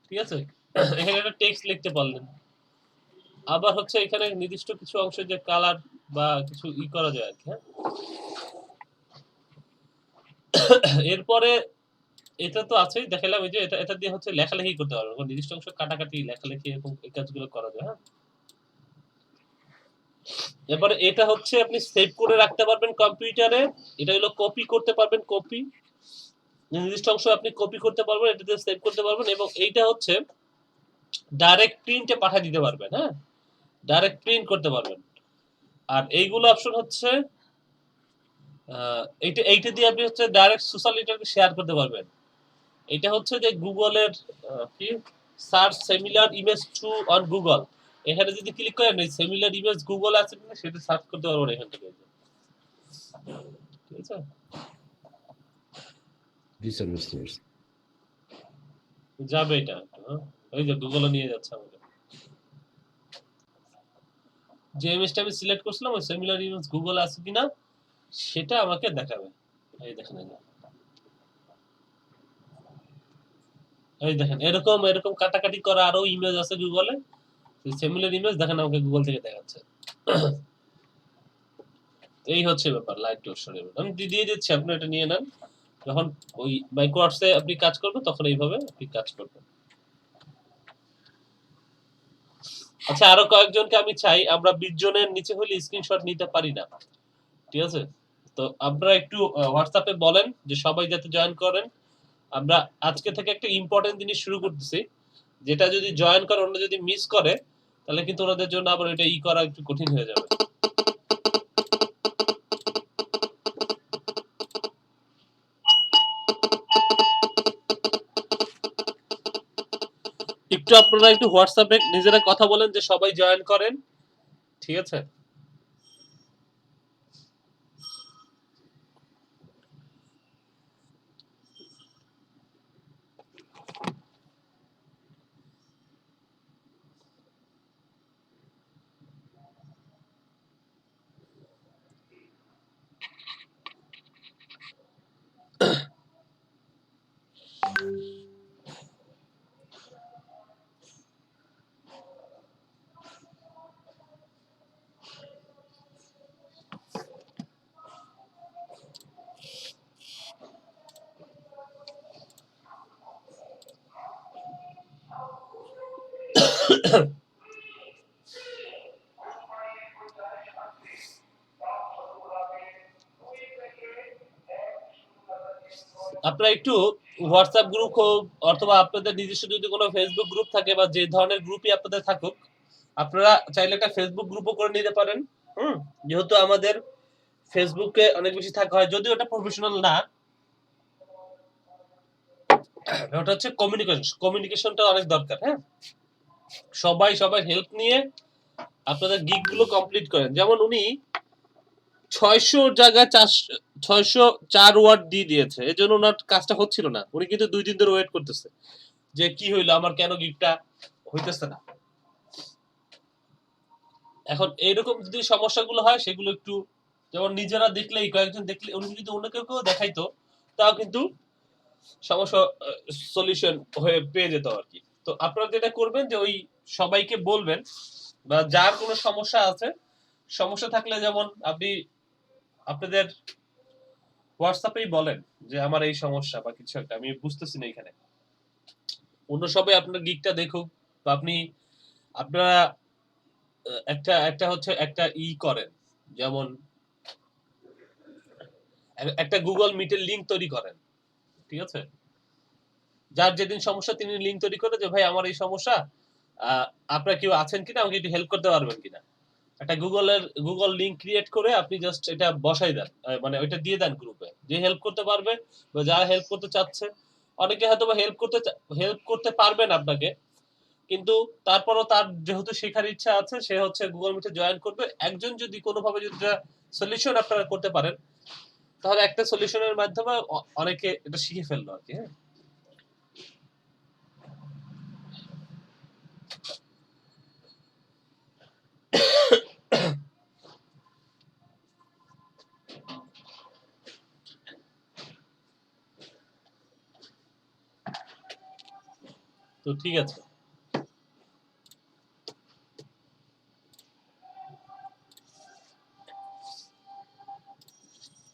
ঠিক আছে, এখানে একটা টেক্সট লিখতে পারলেন। আবার হচ্ছে এখানে নির্দিষ্ট কিছু অংশ যে কালার বা কিছু করা যায় আর কি। হ্যাঁ, এরপরে এটা তো আছেই, দেখালাম এই যে এটা দিয়ে হচ্ছে লেখালেখি করতে পারবেন, নির্দিষ্ট অংশ কাটাকাটি লেখালেখি এবং এই কাজগুলো করা যায়। হ্যাঁ, এবারে এটা হচ্ছে আপনি সেভ করে রাখতে পারবেন কম্পিউটারে। এটা হলো কপি করতে পারবেন, কপি নির্দিষ্ট অংশ আপনি কপি করতে পারবেন, এটাতে সেভ করতে পারবেন। এবং এইটা হচ্ছে ডাইরেক্ট প্রিন্টে পাঠিয়ে দিতে পারবেন। হ্যাঁ, ডাইরেক্ট প্রিন্ট করতে পারবেন। আর এইগুলো অপশন হচ্ছে এইটা দিয়ে আপনি হচ্ছে ডাইরেক্ট সোশ্যাল নেটওয়ার্কে শেয়ার করতে পারবেন। এটা হচ্ছে যে গুগলের কি search similar image to on Google, এখানে যদি ক্লিক করেন এই সিমিলার ইমেজ গুগল আছে কিনা সেটা সার্চ করতে পারবেন এখান থেকে। ঠিক আছে, জি স্যার, বুঝতে পারছি। যাবে এটা। ওই যে গুগলে নিয়ে যাচ্ছে আমাকে, যে ইমেজটা আমি সিলেক্ট করছিলাম ওই সিমিলার ইমেজ গুগল আছে কিনা সেটা আমাকে দেখাবে। এই দেখেন, এই দেখেন এরকম এরকম কাটাকাটি করা আরো ইমেজ আছে গুগলে, সিমিলার ইমেজ দেখেন আমাকে গুগল থেকে দেখাচ্ছে। এই হচ্ছে ব্যাপার লাইট টু স্টোরি। আমি দিয়ে দিচ্ছি, আপনি এটা নিয়ে নেন। যখন ওই মাইক্রোওয়ার্ডসে আপনি কাজ করবেন তখন এইভাবে আপনি কাজ করবেন। আচ্ছা, আরো কয়েকজনকে আমি চাই, আমরা 20 জনের নিচে হলে স্ক্রিনশট নিতে পারি না। ঠিক আছে, তো আপনারা একটু হোয়াটসঅ্যাপে বলেন যে সবাই যাতে জয়েন করেন। আমরা আজকে থেকে একটা ইম্পর্টেন্ট জিনিস শুরু করতেছি, যেটা যদি জয়েন করে অন্য যদি মিস করে তাহলে কিন্তু ওনাদের জন্য আবার এটা করা একটু কঠিন হয়ে যাবে। একটু আপনারা একটু হোয়াটসঅ্যাপে নিজেরা কথা বলেন যে সবাই জয়েন করেন। ঠিক আছে, আপনারা একটু হোয়াটসঅ্যাপ গ্রুপ হোক অথবা আপনাদের নিজস্ব যদি কোনো ফেসবুক গ্রুপ থাকে বা যে ধরনের গ্রুপই আপনাদের থাকুক, আপনারা চাইলে একটা ফেসবুক গ্রুপও করে নিতে পারেন। যেহেতু আমাদের ফেসবুকে অনেক বেশি থাকা হয়, যদিও ওটা প্রফেশনাল না, ওটা হচ্ছে কমিউনিকেশনটা অনেক দরকার। হ্যাঁ, সবাই সবার হেল্প নিয়ে আপনাদের গিগ গুলো কমপ্লিট করেন। যেমন উনি 600 জায়গায় 604 ওয়ার্ড দিয়ে দিয়েছে, এই জন্য ওনার কাজটা হচ্ছিল না। উনি কিন্তু 2 দিন ধরে ওয়েট করতেছে যে কি হইলো, আমার কেন গিগটা হইতেছে না। এখন এইরকম যদি সমস্যাগুলো হয় সেগুলো একটু, যেমন নিজেরা দেখলেই কয়েকজন দেখলে উনি যদি অন্য কেউ দেখাইতো তাও কিন্তু সমস্যা সলিউশন হয়ে পেয়ে যেত আর কি। তো আপনারা যেটা করবেন যে ওই সবাইকে বলবেন, বা যার কোনো সমস্যা আছে, সমস্যা থাকলে যেমন আপনি আপনাদের হোয়াটসঅ্যাপেই বলেন যে আমার এই সমস্যা বা কিছু একটা আমি বুঝতেছি না এখানে। অন্য সবাই আপনার গিগটা দেখুক, বা আপনি আপনারা একটা একটা হচ্ছে একটা করেন, যেমন একটা গুগল মিটের লিংক তৈরি করেন। ঠিক আছে? যার যেদিন সমস্যা তিনি লিঙ্ক তৈরি করে যে ভাই আমার এই সমস্যা, আপনারা কেউ আছেন কিনা, আমাকে একটু হেল্প করতে পারবেন কিনা। একটা গুগল লিঙ্ক ক্রিয়েট করে আপনি জাস্ট এটা বসাই দেন, মানে ওইটা দিয়ে দেন গ্রুপে, যে হেল্প করতে পারবে বা যারা হেল্প করতে চাচ্ছে। অনেকে হয়তো বা হেল্প করতে পারবেন আপনাকে, কিন্তু তারপরও তার যেহেতু শেখার ইচ্ছা আছে, সে হচ্ছে গুগল মিটে জয়েন করবে। একজন যদি কোনোভাবে যদি সলিউশন আপনারা করতে পারেন, তাহলে একটা সলিউশনের মাধ্যমে অনেকে এটা শিখে ফেললো আর কি। হ্যাঁ, তো ঠিক আছে।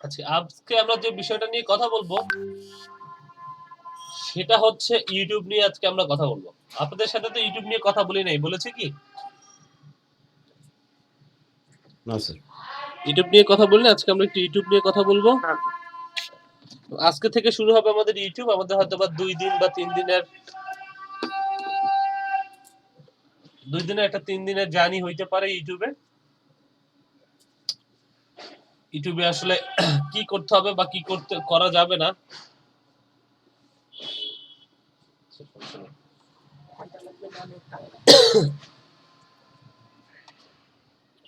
আচ্ছা, আজকে আমরা যে বিষয়টা নিয়ে কথা বলবো সেটা হচ্ছে ইউটিউব নিয়ে আজকে আমরা কথা বলবো। আপনাদের সাথে তো ইউটিউব নিয়ে কথা বলি নাই, বলেছি কি? না স্যার। ইউটিউব নিয়ে কথা বলি না, আজকে আমরা একটু ইউটিউব নিয়ে কথা বলবো। আজকে থেকে শুরু হবে আমাদের ইউটিউব। আমাদের হয়তো বা 2 দিন বা 3 দিনের একটা 3 দিনের জার্নি হইতে পারে ইউটিউবে। ইউটিউবে আসলে কি করতে হবে বা কি করা যাবে না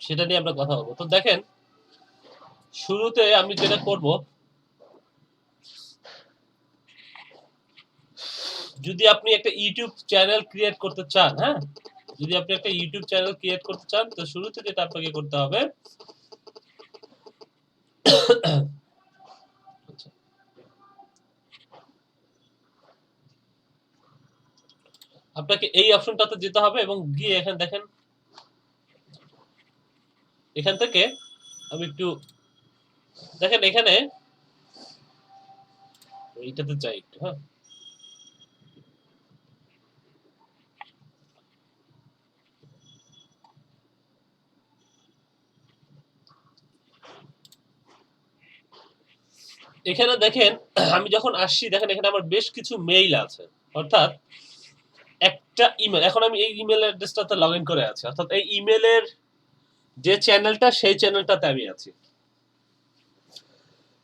সেটা নিয়ে আমরা কথা বলবো। তো দেখেন, শুরুতে আমি যেটা করব, যদি আপনি একটা ইউটিউব চ্যানেল ক্রিয়েট করতে চান, হ্যাঁ, যদি আপনি একটা ইউটিউব চ্যানেল ক্রিয়েট করতে চান, তো শুরুতে যেটা আপনাকে করতে হবে, আপনাকে এই অপশনটাতে যেতে হবে এবং গিয়ে এখানে দেখেন, এখান থেকে আমি একটু দেখেন, এখানে এইটাতে যাই একটু। হ্যাঁ, এখানে দেখেন, আমি যখন আসছি দেখেন এখানে আমার বেশ কিছু মেইল আছে, অর্থাৎ একটা ইমেল। এখন আমি এই ইমেল অ্যাড্রেসটাতে লগ ইন করে আছি, অর্থাৎ এই ইমেলের যে চ্যানেলটা, সেই চ্যানেলটাতে আমি আছি।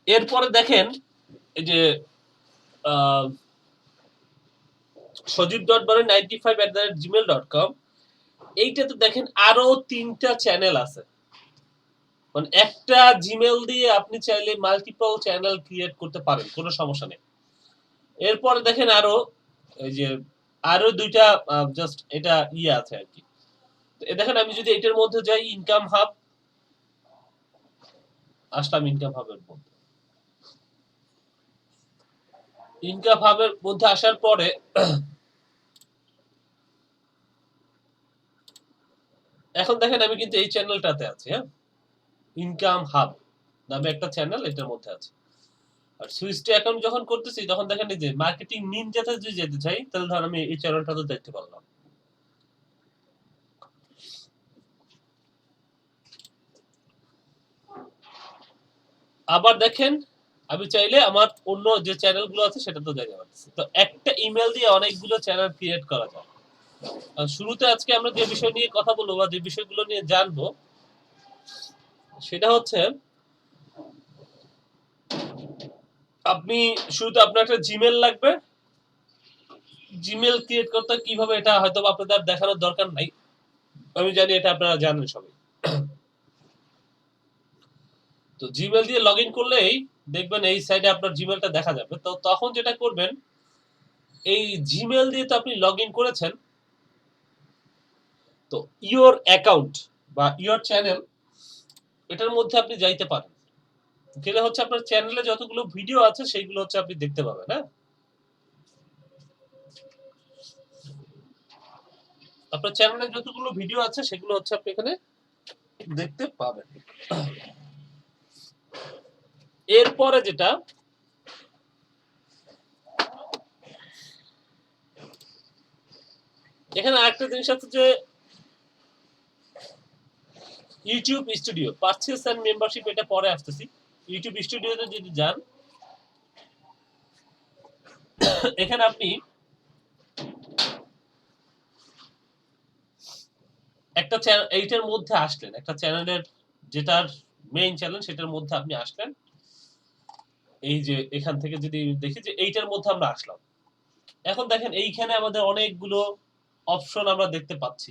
এরপরে দেখেন এই যে সজীব.95@gmail.com, এইটাতে দেখেন আরো 3টা চ্যানেল আছে। মানে একটা জিমেল দিয়ে আপনি চাইলে মাল্টিপল চ্যানেল ক্রিয়েট করতে পারেন, কোনো সমস্যা নেই। এরপরে দেখেন আরো এই যে আরো 2টা জাস্ট এটা আছে আর কি। দেখেন আমি যদি এটার মধ্যে যাই, ইনকাম হাব, আসলাম ইনকাম হাবের মধ্যে। ইনকাম হাবের মধ্যে আসার পরে এখন দেখেন আমি কিন্তু এই চ্যানেলটাতে আছি। হ্যাঁ, ইনকাম হাব নামে একটা চ্যানেল, এটার মধ্যে আছে। আর সুইচ টু অ্যাকাউন্ট যখন করতেছি, তখন দেখেন এই যে মার্কেটিং নিনজাতে যদি যেতে চাই, তাহলে ধর আমি এই চ্যানেলটাতে দেখতে পারলাম। আবার দেখেন আমি চাইলে আমার অন্য যে চ্যানেলগুলো আছে সেটাতে দেখতে পাচ্ছি। তো একটা ইমেল দিয়ে অনেকগুলো চ্যানেল ক্রিয়েট করা যায়। শুরুতে আজকে আমরা যে বিষয় নিয়ে কথা বলবো বা যে বিষয়গুলো নিয়ে জানবো, সেটা হচ্ছে আপনি শুরুতে আপনার একটা জিমেল লাগবে। জিমেল ক্রিয়েট করতে কিভাবে, এটা হয়তো আপনাদের দেখানোর দরকার নাই, আমি জানি এটা আপনারা জানেন সবাই। তো জিমেল দিয়ে লগ ইন করলেই দেখবেন এই সাইডে আপনার জিমেলটা দেখা যাবে। তো তখন যেটা করবেন, এই জিমেল দিয়ে তো আপনি লগ ইন করেছেন, তো ইওর অ্যাকাউন্ট বা ইওর চ্যানেল, এটার মধ্যে আপনি যাইতে পারেন। গেলে হচ্ছে আপনার চ্যানেলে যতগুলো ভিডিও আছে সেইগুলো হচ্ছে আপনি দেখতে পাবেন। হ্যাঁ, আপনার চ্যানেলে যতগুলো ভিডিও আছে সেগুলো হচ্ছে আপনি এখানে দেখতে পাবেন। এরপরে যেটা, এখানে আরেকটা জিনিস আছে যে YouTube studio purchase and membership, এটা পরে আসতেছি। ইউটিউব স্টুডিওতে যদি যান, এখানে আপনি একটা এইটার মধ্যে আসলেন, একটা চ্যানেলের যেটার মেইন চ্যানেল সেটার মধ্যে আপনি আসলেন। এই যে এখান থেকে যদি দেখি যে এইটার মধ্যে আমরা আসলাম, এখন দেখেন এইখানে আমাদের অনেকগুলো অপশন আমরা দেখতে পাচ্ছি।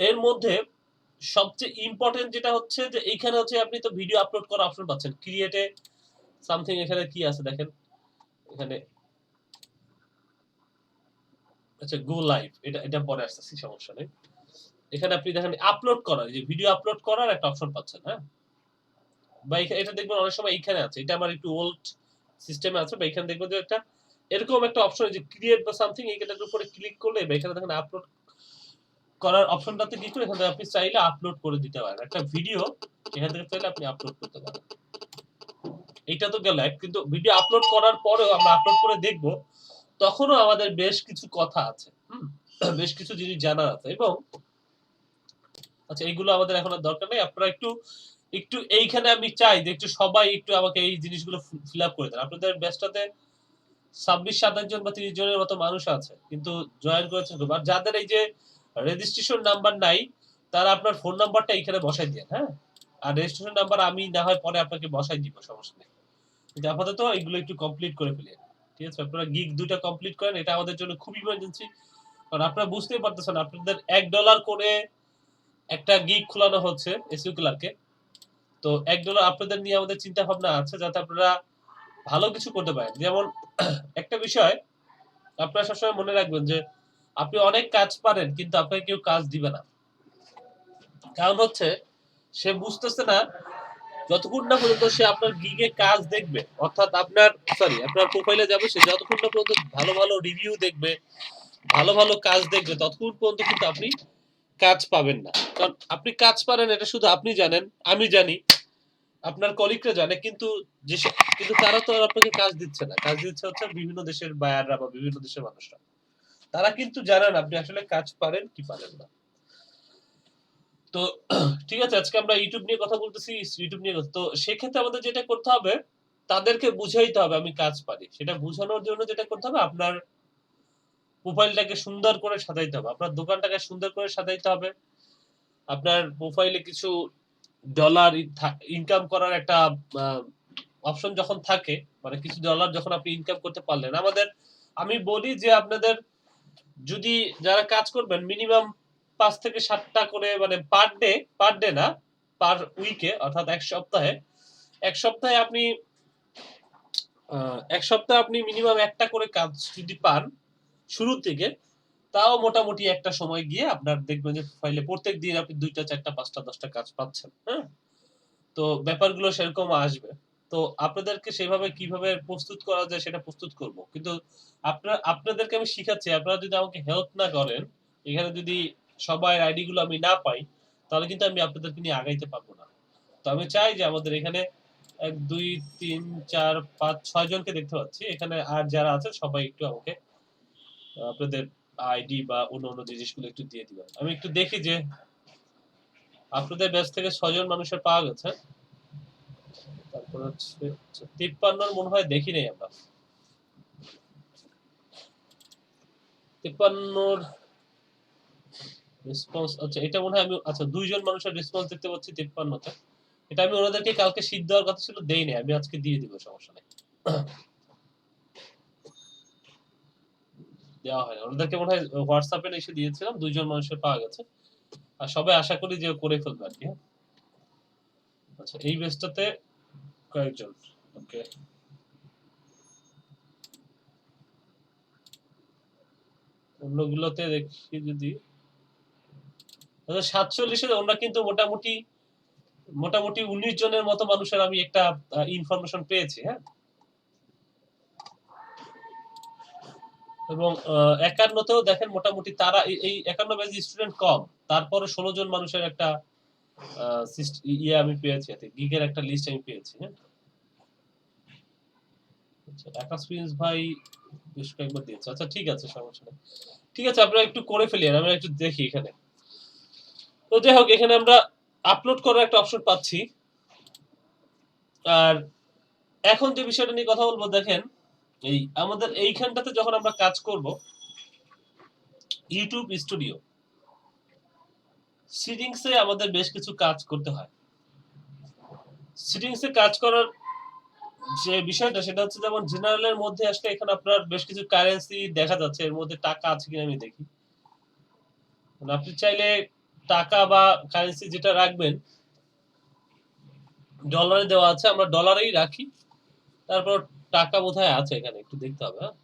এর মধ্যে সবচেয়ে ইম্পর্টেন্ট যেটা হচ্ছে যে এইখানে হচ্ছে আপনি তো ভিডিও আপলোড করার অপশন পাচ্ছেন, ক্রিয়েটে সামথিং। এখানে কি আছে দেখেন, এখানে আচ্ছা গো লাইভ, এটা পরে আসতেছি, সমস্যা নেই। এখানে আপনি দেখেন আপলোড করার, যে ভিডিও আপলোড করার একটা অপশন পাচ্ছেন, হ্যাঁ। বা এটা দেখবেন অনেক সময় এইখানে আছে, এটা আমার একটু ওল্ড সিস্টেমে আছে, বা এখানে দেখবেন যে একটা এরকম একটা অপশন যে ক্রিয়েট বা সামথিং, এইটার উপরে ক্লিক করলে বা এখানে দেখেন আপলোড করার অপশনটাতে ক্লিক করে এখানে আপনি চাইলে আপলোড করে দিতে পারেন একটা ভিডিও, এখান থেকে চাইলে আপনি আপলোড করতে পারেন। এইটা তো গেল, কিন্তু ভিডিও আপলোড করার পরেও আমরা আপলোড করে দেখব, তখনও আমাদের বেশ কিছু কথা আছে, বেশ কিছু জিনিস জানার আছে। এবং আচ্ছা এইগুলো আমাদের এখন আর দরকার নেই, আপনারা একটু একটু এইখানে আমি চাই যে একটু সবাই একটু আমাকে এই জিনিসগুলো ফিল আপ করে দেন। আপনাদের ব্যাচটাতে 26-27 জন বা 30 জনের মতো মানুষ আছে, কিন্তু জয়েন করেছেন খুব। আর যাদের এই যে রেজিস্ট্রেশন নাম্বার নাই, তারা আপনার ফোন নাম্বারটা এখানে বসাই দেন, হ্যাঁ। আর রেজিস্ট্রেশন নাম্বার আমি না হয় পরে আপনাকে বসাই দিব, সমস্যা নেই। কিন্তু আপাতত এগুলো একটু কমপ্লিট করে ফেলি, ঠিক আছে। আপনারা গিগ 2টা কমপ্লিট করেন, এটা আমাদের জন্য খুব ইমার্জেন্সি। কারণ আপনারা বুঝতেই পারতেছেন, আপনাদের $1 করে একটা গিগ খোলানো হচ্ছে এসইউ ক্লার্কে। তো $1 আপনাদের নিয়ে আমাদের চিন্তা ভাবনা আছে, যাতে আপনারা ভালো কিছু করতে পারেন। যেমন একটা বিষয় আপনারা সবসময় মনে রাখবেন যে আপনি অনেক কাজ পারেন, কিন্তু আপনাকে কেউ কাজ দিবে না। কারণ হচ্ছে সে বুঝতেছে না যতক্ষণ না পর্যন্ত সে আপনার গিগে কাজ দেখবে, অর্থাৎ আপনার প্রোফাইলে যাবে, সে যতক্ষণ না পর্যন্ত ভালো ভালো রিভিউ দেখবে, ভালো ভালো কাজ দেখবে, ততক্ষণ পর্যন্ত কিন্তু আপনি কাজ পাবেন না। কারণ আপনি কাজ পারেন এটা শুধু আপনি জানেন, আমি জানি, আপনার কলিগরা জানে, কিন্তু কিন্তু তারা তো আর আপনাকে কাজ দিচ্ছে না। কাজ দিচ্ছে হচ্ছে বিভিন্ন দেশের বায়াররা বা বিভিন্ন দেশের মানুষরা। তারা কিন্তু জানেন আপনি আসলে কাজ পারেন কি পারেন না। তো ঠিক আছে, আজকে আমরা ইউটিউব নিয়ে কথা বলতেছি, ইউটিউব নিয়ে তো সেক্ষেত্রে আমাদের যেটা করতে হবে, তাদেরকে বুঝাইতে হবে আমি কাজ পারি। সেটা বোঝানোর জন্য যেটা করতে হবে, আপনার প্রোফাইলটাকে সুন্দর করে সাজাইতে হবে, আপনার দোকানটাকে সুন্দর করে সাজাইতে হবে। আপনার প্রোফাইলে কিছু ডলার ইনকাম করার একটা অপশন যখন থাকে, মানে কিছু ডলার যখন আপনি ইনকাম করতে পারলেন, আমি বলি যে আপনাদের যদি যারা কাজ করবেন মিনিমাম 5 থেকে 7টা করে, মানে পার ডে না, পার উইকে, অর্থাৎ এক সপ্তাহে আপনি মিনিমাম একটা করে কাজ যদি পান শুরুর থেকে, তাও মোটামুটি একটা সময় গিয়ে আপনার দেখবেন যে ফাইলে প্রত্যেক দিন আপনি 2টা 4টা 5টা 10টা কাজ পাচ্ছেন, হ্যাঁ। তো ব্যাপারগুলো সেরকম আসবে। তো আপনাদেরকে সেভাবে কিভাবে প্রস্তুত করা যায় সেটা প্রস্তুত করব। কিন্তু আপনাদেরকে আমি শিখাচ্ছি, আপনারা যদি আমাকে হেল্প না করেন, এখানে যদি সবাই আইডি গুলো আমি না পাই, তাহলে কিন্তু আমি আপনাদেরকে নিয়ে আগাইতে পারবো না। তো আমি চাই যে আমাদের এখানে 1 2 3 4 5 6 জনকে দেখতে পাচ্ছি এখানে, আর যারা আছেন সবাই একটু আমাকে আপনাদের আইডি বা অন্য জিনিসগুলো একটু দিয়ে দিবেন। আমি একটু দেখি যে আপনাদের ব্যাচ থেকে 6 জন মানুষের পাওয়া গেছে। তারপর হচ্ছে 53 মনে হয় দেখি নাই আমরা। 53 রেসপন্স, আচ্ছা এটা মনে হয় আমি, আচ্ছা 2 জন মানুষের রেসপন্স দেখতে পাচ্ছি 53 তে। এটা আমি ওনাদেরকে কালকে শীট দেওয়ার কথা ছিল, দেই নাই, আমি আজকে দিয়ে দিব, সমস্যা নেই। দেওয়া হয় না ওনাদেরকে, মনে হয় হোয়াটসঅ্যাপে এসে দিয়েছিলাম। 2 জন মানুষের পাওয়া গেছে, আর সবাই আশা করি যে করে ফেলবে আর কি। আচ্ছা এই বেসটাতে কয়েকজন, ওকে। অন্যগুলোতে দেখি যদি 47-এ ওরা কিন্তু মোটামুটি 19 জনের মতো মানুষের আমি একটা ইনফরমেশন পেয়েছি, হ্যাঁ। এবং 51-তেও দেখেন মোটামুটি তারা এই 51 ব্যাচ স্টুডেন্ট কম, তারপরে 16 জন মানুষের একটা আমি পেয়েছি, গিগের একটা লিস্ট আমি পেয়েছি, হ্যাঁ। আচ্ছা আকাশ প্রিন্স ভাই বেশ কয়েকবার দিয়েছে, আচ্ছা ঠিক আছে, সমস্যা নেই। ঠিক আছে, আপনারা একটু করে ফেলি, আমরা একটু দেখি এখানে। তো যাই হোক, এখানে আমরা আপলোড করার একটা অপশন পাচ্ছি। আর এখন যে বিষয়টা নিয়ে কথা বলবো, দেখেন এই আমাদের এইখানটাতে যখন আমরা কাজ করব ইউটিউব স্টুডিও সেটিংসে আমাদের বেশ কিছু কাজ করতে হয়। সেটিংসে কাজ করার যে বিষয়টা সেটা হচ্ছে যেমন জেনারেলের মধ্যে আসলে এখানে আপনার বেশ কিছু কারেন্সি দেখা যাচ্ছে, এর মধ্যে টাকা আছে কিনা আমি দেখি। মানে আপনি চাইলে টাকা বা কারেন্সি যেটা রাখবেন, ডলারে দেওয়া আছে, আমরা ডলারেই রাখি। তারপর টাকা বোধহয় আছে এখানে, একটু দেখতে হবে। হ্যাঁ,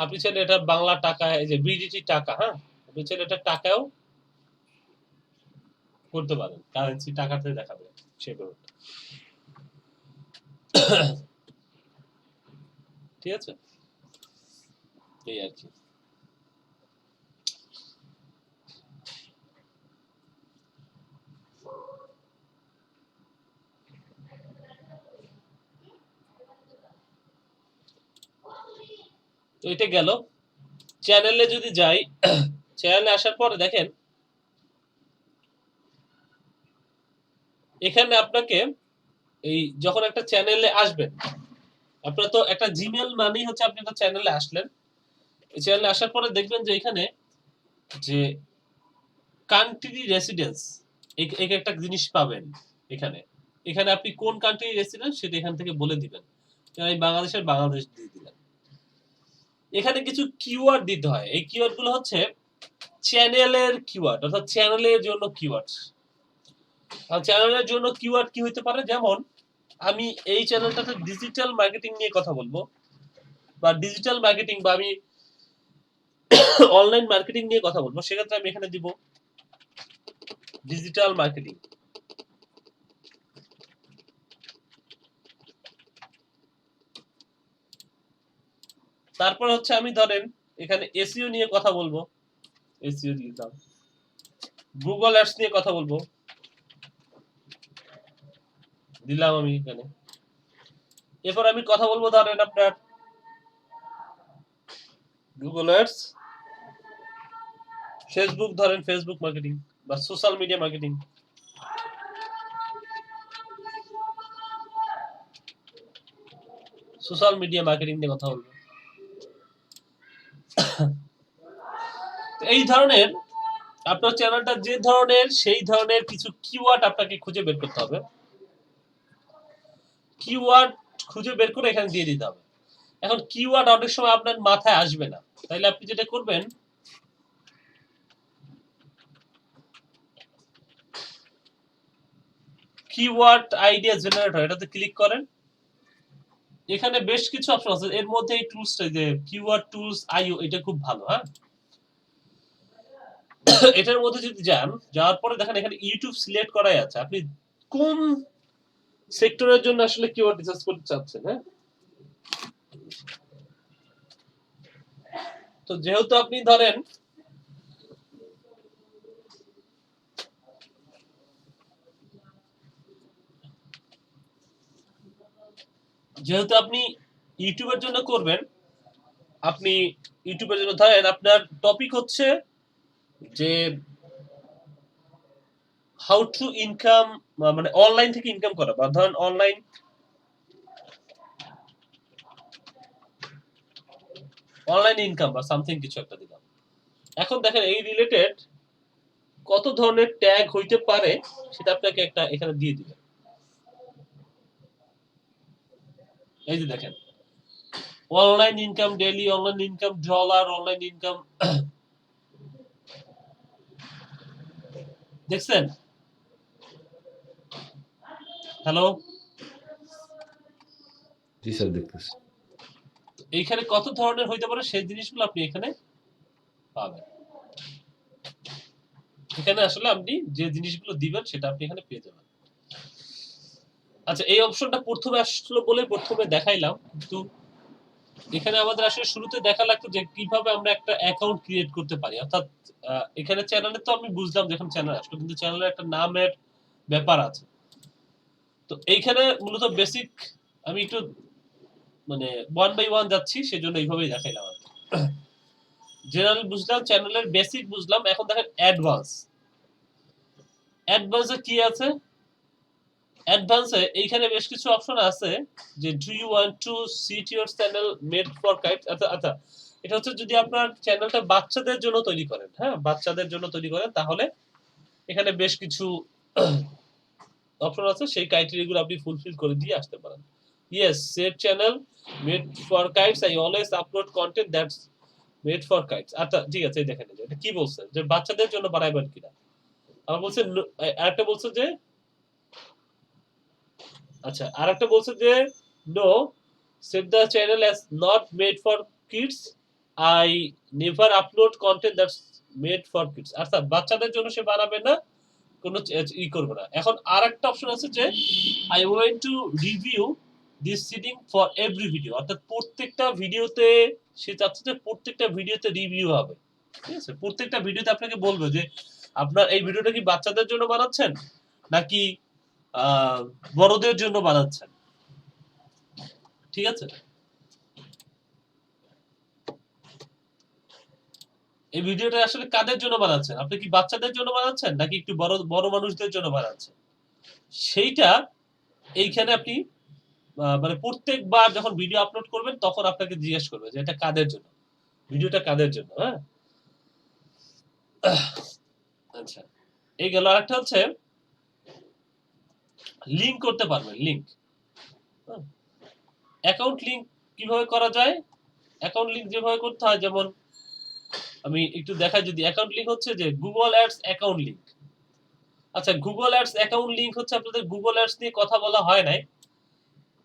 আপনি চাইলে এটা বাংলা টাকা, এই যে বিডিটি টাকা, হ্যাঁ আপনি চাইলে এটা টাকাও করতে পারেন, কারেন্সি টাকাতে দেখাবে সেগুলো। ঠিক আছে, এই আর কি। তো এটা গেল। চ্যানেলে যদি যাই, চ্যানেলে আসার পরে দেখেন এখানে আপনাকে এই যখন একটা চ্যানেলে আসবেন, আপনার তো একটা জিমেল মানেই হচ্ছে আপনি একটা চ্যানেলে আসলেন। এই চ্যানেলে আসার পরে দেখবেন যে এখানে যে কান্ট্রি রেসিডেন্স এক একটা জিনিস পাবেন। এখানে এখানে আপনি কোন কান্ট্রি রেসিডেন্স সেটা এখান থেকে বলে দিবেন। আমি বাংলাদেশের বাংলাদেশ দিয়ে দিলাম। এখানে কিছু কিওয়ার্ড দিতে হয়। এই কিওয়ার্ড গুলো হচ্ছে চ্যানেলের কিওয়ার্ড, অর্থাৎ চ্যানেলের জন্য কিওয়ার্ড। আর চ্যানেলের জন্য কিওয়ার্ড কি হতে পারে, যেমন আমি এই চ্যানেলটাতে ডিজিটাল মার্কেটিং নিয়ে কথা বলবো, বা ডিজিটাল মার্কেটিং বা আমি অনলাইন মার্কেটিং নিয়ে কথা বলবো, সেক্ষেত্রে আমি এখানে দিব ডিজিটাল মার্কেটিং। তারপর হচ্ছে আমি ধরেন এখানে এসইও নিয়ে কথা বলবো, এসইও দিয়ে দাও। গুগল অ্যাডস নিয়ে কথা বলবো, দিলাম আমি এখানে। এরপর আমি কথা বলবো ধরেন আপনার গুগল অ্যাডস, ফেসবুক, ধরেন ফেসবুক মার্কেটিং বা social media marketing. Social media marketing নিয়ে কথা বলবো। এই ধরনের আপনার চ্যানেলটা যে ধরনের, সেই ধরনের কিছু কিওয়ার্ড আপনাকে খুঁজে বের করতে হবে। কিওয়ার্ড খুঁজে বের করে এখানে দিয়ে দিতে হবে। এখন কিওয়ার্ড অনেক সময় আপনার মাথায় আসবে না, তাইলে আপনি যেটা করবেন, কিওয়ার্ড আইডিয়া জেনারেটর, এটাতে ক্লিক করেন। এখানে বেশ কিছু অপশন আছে, এর মধ্যে এই টুলসটা, যে কিওয়ার্ড টুলস আইও, এটা খুব ভালো। হ্যাঁ, এটার মধ্যে যদি যান, যাওয়ার পরে দেখেন এখানে ইউটিউব সিলেক্ট করাই আছে, আপনি কোন সেক্টরের জন্য আসলে কিওয়ার্ড রিসার্চ করতে চাচ্ছেন। হ্যাঁ, তো যেহেতু আপনি ধরেন ইউটিউবের জন্য করবেন, আপনি ইউটিউবের জন্য ধরেন আপনার টপিক হচ্ছে যে হাউ টু ইনকাম, মানে অনলাইন থেকে ইনকাম করা, বা ধরেন অনলাইন ইনকাম বা সামথিং কিছু একটা দিলাম। এখন দেখেন এই রিলেটেড কত ধরনের ট্যাগ হইতে পারে সেটা আপনাকে একটা এখানে দিয়ে দিবে। এই যে দেখেন online income daily, online income dollar, online income, দেখছেন? হ্যালো, জি স্যার, দেখতেছি। এইখানে কত ধরনের হইতে পারে সেই জিনিসগুলো আপনি এখানে পাবেন। এখানে আসলে আপনি যে জিনিসগুলো দিবেন সেটা আপনি এখানে পেয়ে যাবেন। আচ্ছা, এই অপশনটা প্রথমে আসলো বলে প্রথমে দেখাইলাম, কিন্তু এখানে আমাদের আসলে শুরুতে দেখা লাগতো যে কিভাবে আমরা একটা অ্যাকাউন্ট ক্রিয়েট করতে পারি। অর্থাৎ এখানে চ্যানেলে তো আমি বুঝলাম যখন চ্যানেল আসলো, কিন্তু চ্যানেলের একটা নামের ব্যাপার আছে। তো এইখানে মূলত বেসিক আমি একটু মানে 1 বাই 1 যাচ্ছি, সেজন্য এইভাবেই দেখাইলাম। জেনারেল বুঝলাম, চ্যানেলের বেসিক বুঝলাম, এখন দেখেন অ্যাডভান্স। অ্যাডভান্সে কি আছে? অ্যাডভান্সে এইখানে বেশ কিছু অপশন আছে যে do you want to set your channel made for kids. আচ্ছা আচ্ছা, এটা হচ্ছে যদি আপনার চ্যানেলটা বাচ্চাদের জন্য তৈরি করেন, হ্যাঁ বাচ্চাদের জন্য তৈরি করেন, তাহলে এখানে বেশ কিছু অপশন আছে, সেই ক্রাইটেরিয়াগুলো আপনি ফুলফিল করে দিয়ে আসতে পারেন। Yes, set channel made for kites, I always upload content that's made for kids. আচ্ছা ঠিক আছে, এই দেখেন এটা কি বলছে যে বাচ্চাদের জন্য বানাইবেন কিনা। আবার বলছে আরেকটা বলছে যে আচ্ছা আরেকটা বলছে যে no, set the channel as not made for kids, I never upload content that's made for kids. অর্থাৎ বাচ্চাদের জন্য সে বানাবে না, কোনো ই করবে না। এখন আরেকটা অপশন আছে যে I want to review this setting for every video, অর্থাৎ প্রত্যেকটা ভিডিওতে সে চাচ্ছে যে প্রত্যেকটা ভিডিওতে রিভিউ হবে। ঠিক আছে, প্রত্যেকটা ভিডিওতে আপনাকে বলবে যে আপনার এই ভিডিওটা কি বাচ্চাদের জন্য বানাচ্ছেন নাকি বড়দের জন্য বানাচ্ছেন। ঠিক আছে, এই ভিডিওটা আসলে কাদের জন্য বানাচ্ছেন, আপনি কি বাচ্চাদের জন্য বানাচ্ছেন নাকি একটু বড় বড় মানুষদের জন্য বানাচ্ছেন, সেইটা এইখানে আপনি মানে প্রত্যেকবার যখন ভিডিও আপলোড করবেন তখন আপনাকে জিজ্ঞেস করবে যে এটা কাদের জন্য, ভিডিওটা কাদের জন্য। হ্যাঁ আচ্ছা, এই গেল। আরেকটা হচ্ছে লিংক করতে পারবেন, লিংক অ্যাকাউন্ট লিংক কিভাবে করা যায়। অ্যাকাউন্ট লিংক যেভাবে করতে হয়, যেমন আমি একটু দেখাই, যদি অ্যাকাউন্ট লিংক হচ্ছে যে গুগল অ্যাডস অ্যাকাউন্ট লিংক। আচ্ছা, গুগল অ্যাডস অ্যাকাউন্ট লিংক হচ্ছে, আপনাদের গুগল অ্যাডস নিয়ে কথা বলা হয় নাই,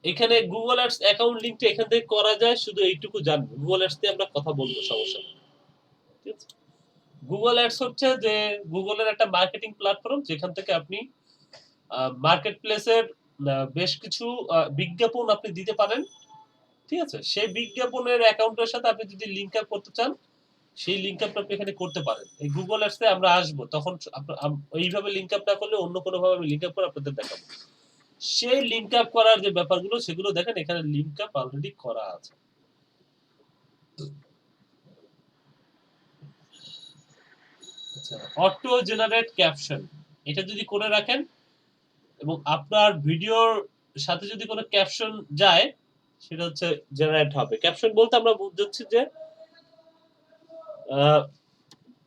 এখানে গুগল অ্যাডস অ্যাকাউন্ট লিংকটা এখান থেকে করা যায়, শুধু এইটুকু জানবো। গুগল অ্যাডস নিয়ে আমরা কথা বলবো, সমস্যা নেই। ঠিক আছে, গুগল অ্যাডস হচ্ছে যে গুগলের একটা মার্কেটিং প্ল্যাটফর্ম, যেখান থেকে আপনি মার্কেট প্লেসের বেশ কিছু বিজ্ঞাপন আপনি দিতে পারেন। ঠিক আছে, সেই বিজ্ঞাপনের অ্যাকাউন্টের সাথে আপনি যদি লিংক আপ করতে চান, সেই লিংক আপ আপনি এখানে করতে পারেন। এই গুগল অ্যাডসে আমরা আসবো, তখন এইভাবে লিংক আপ না করলে অন্য কোনো ভাবে আমি লিংক আপ করে আপনাদের দেখাবো। সেই লিংক আপ করার যে ব্যাপারগুলো, সেগুলো দেখেন এখানে লিংক আপ অলরেডি করা আছে। আচ্ছা, অটো জেনারেট ক্যাপশন, এটা যদি করে রাখেন এবং আপনার ভিডিওর সাথে যদি কোনো ক্যাপশন যায়, সেটা হচ্ছে জেনারেট হবে। ক্যাপশন বলতে আমরা বুঝাচ্ছি যে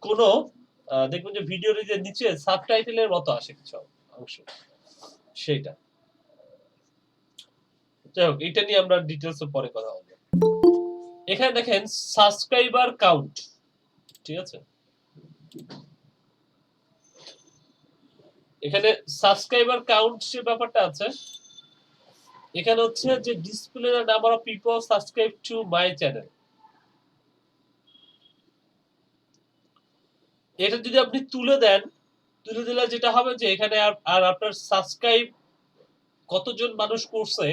কোনো দেখবেন যে ভিডিওর যে নিচে সাবটাইটেলের মতো আসে কিছু অংশ, সেইটা। যাই হোক, এটা নিয়ে আমরা ডিটেইলসে পরে কথা বলবো। এখানে দেখেন সাবস্ক্রাইবার কাউন্ট। ঠিক আছে, এখানে সাবস্ক্রাইবার কাউন্ট যে ব্যাপারটা আছে, এখানে হচ্ছে যে display the number of people subscribe to my channel. এটা যদি আপনি তুলে দেন, তুলে দিলে যেটা হবে যে এখানে আর আপনার সাবস্ক্রাইব কতজন মানুষ করছে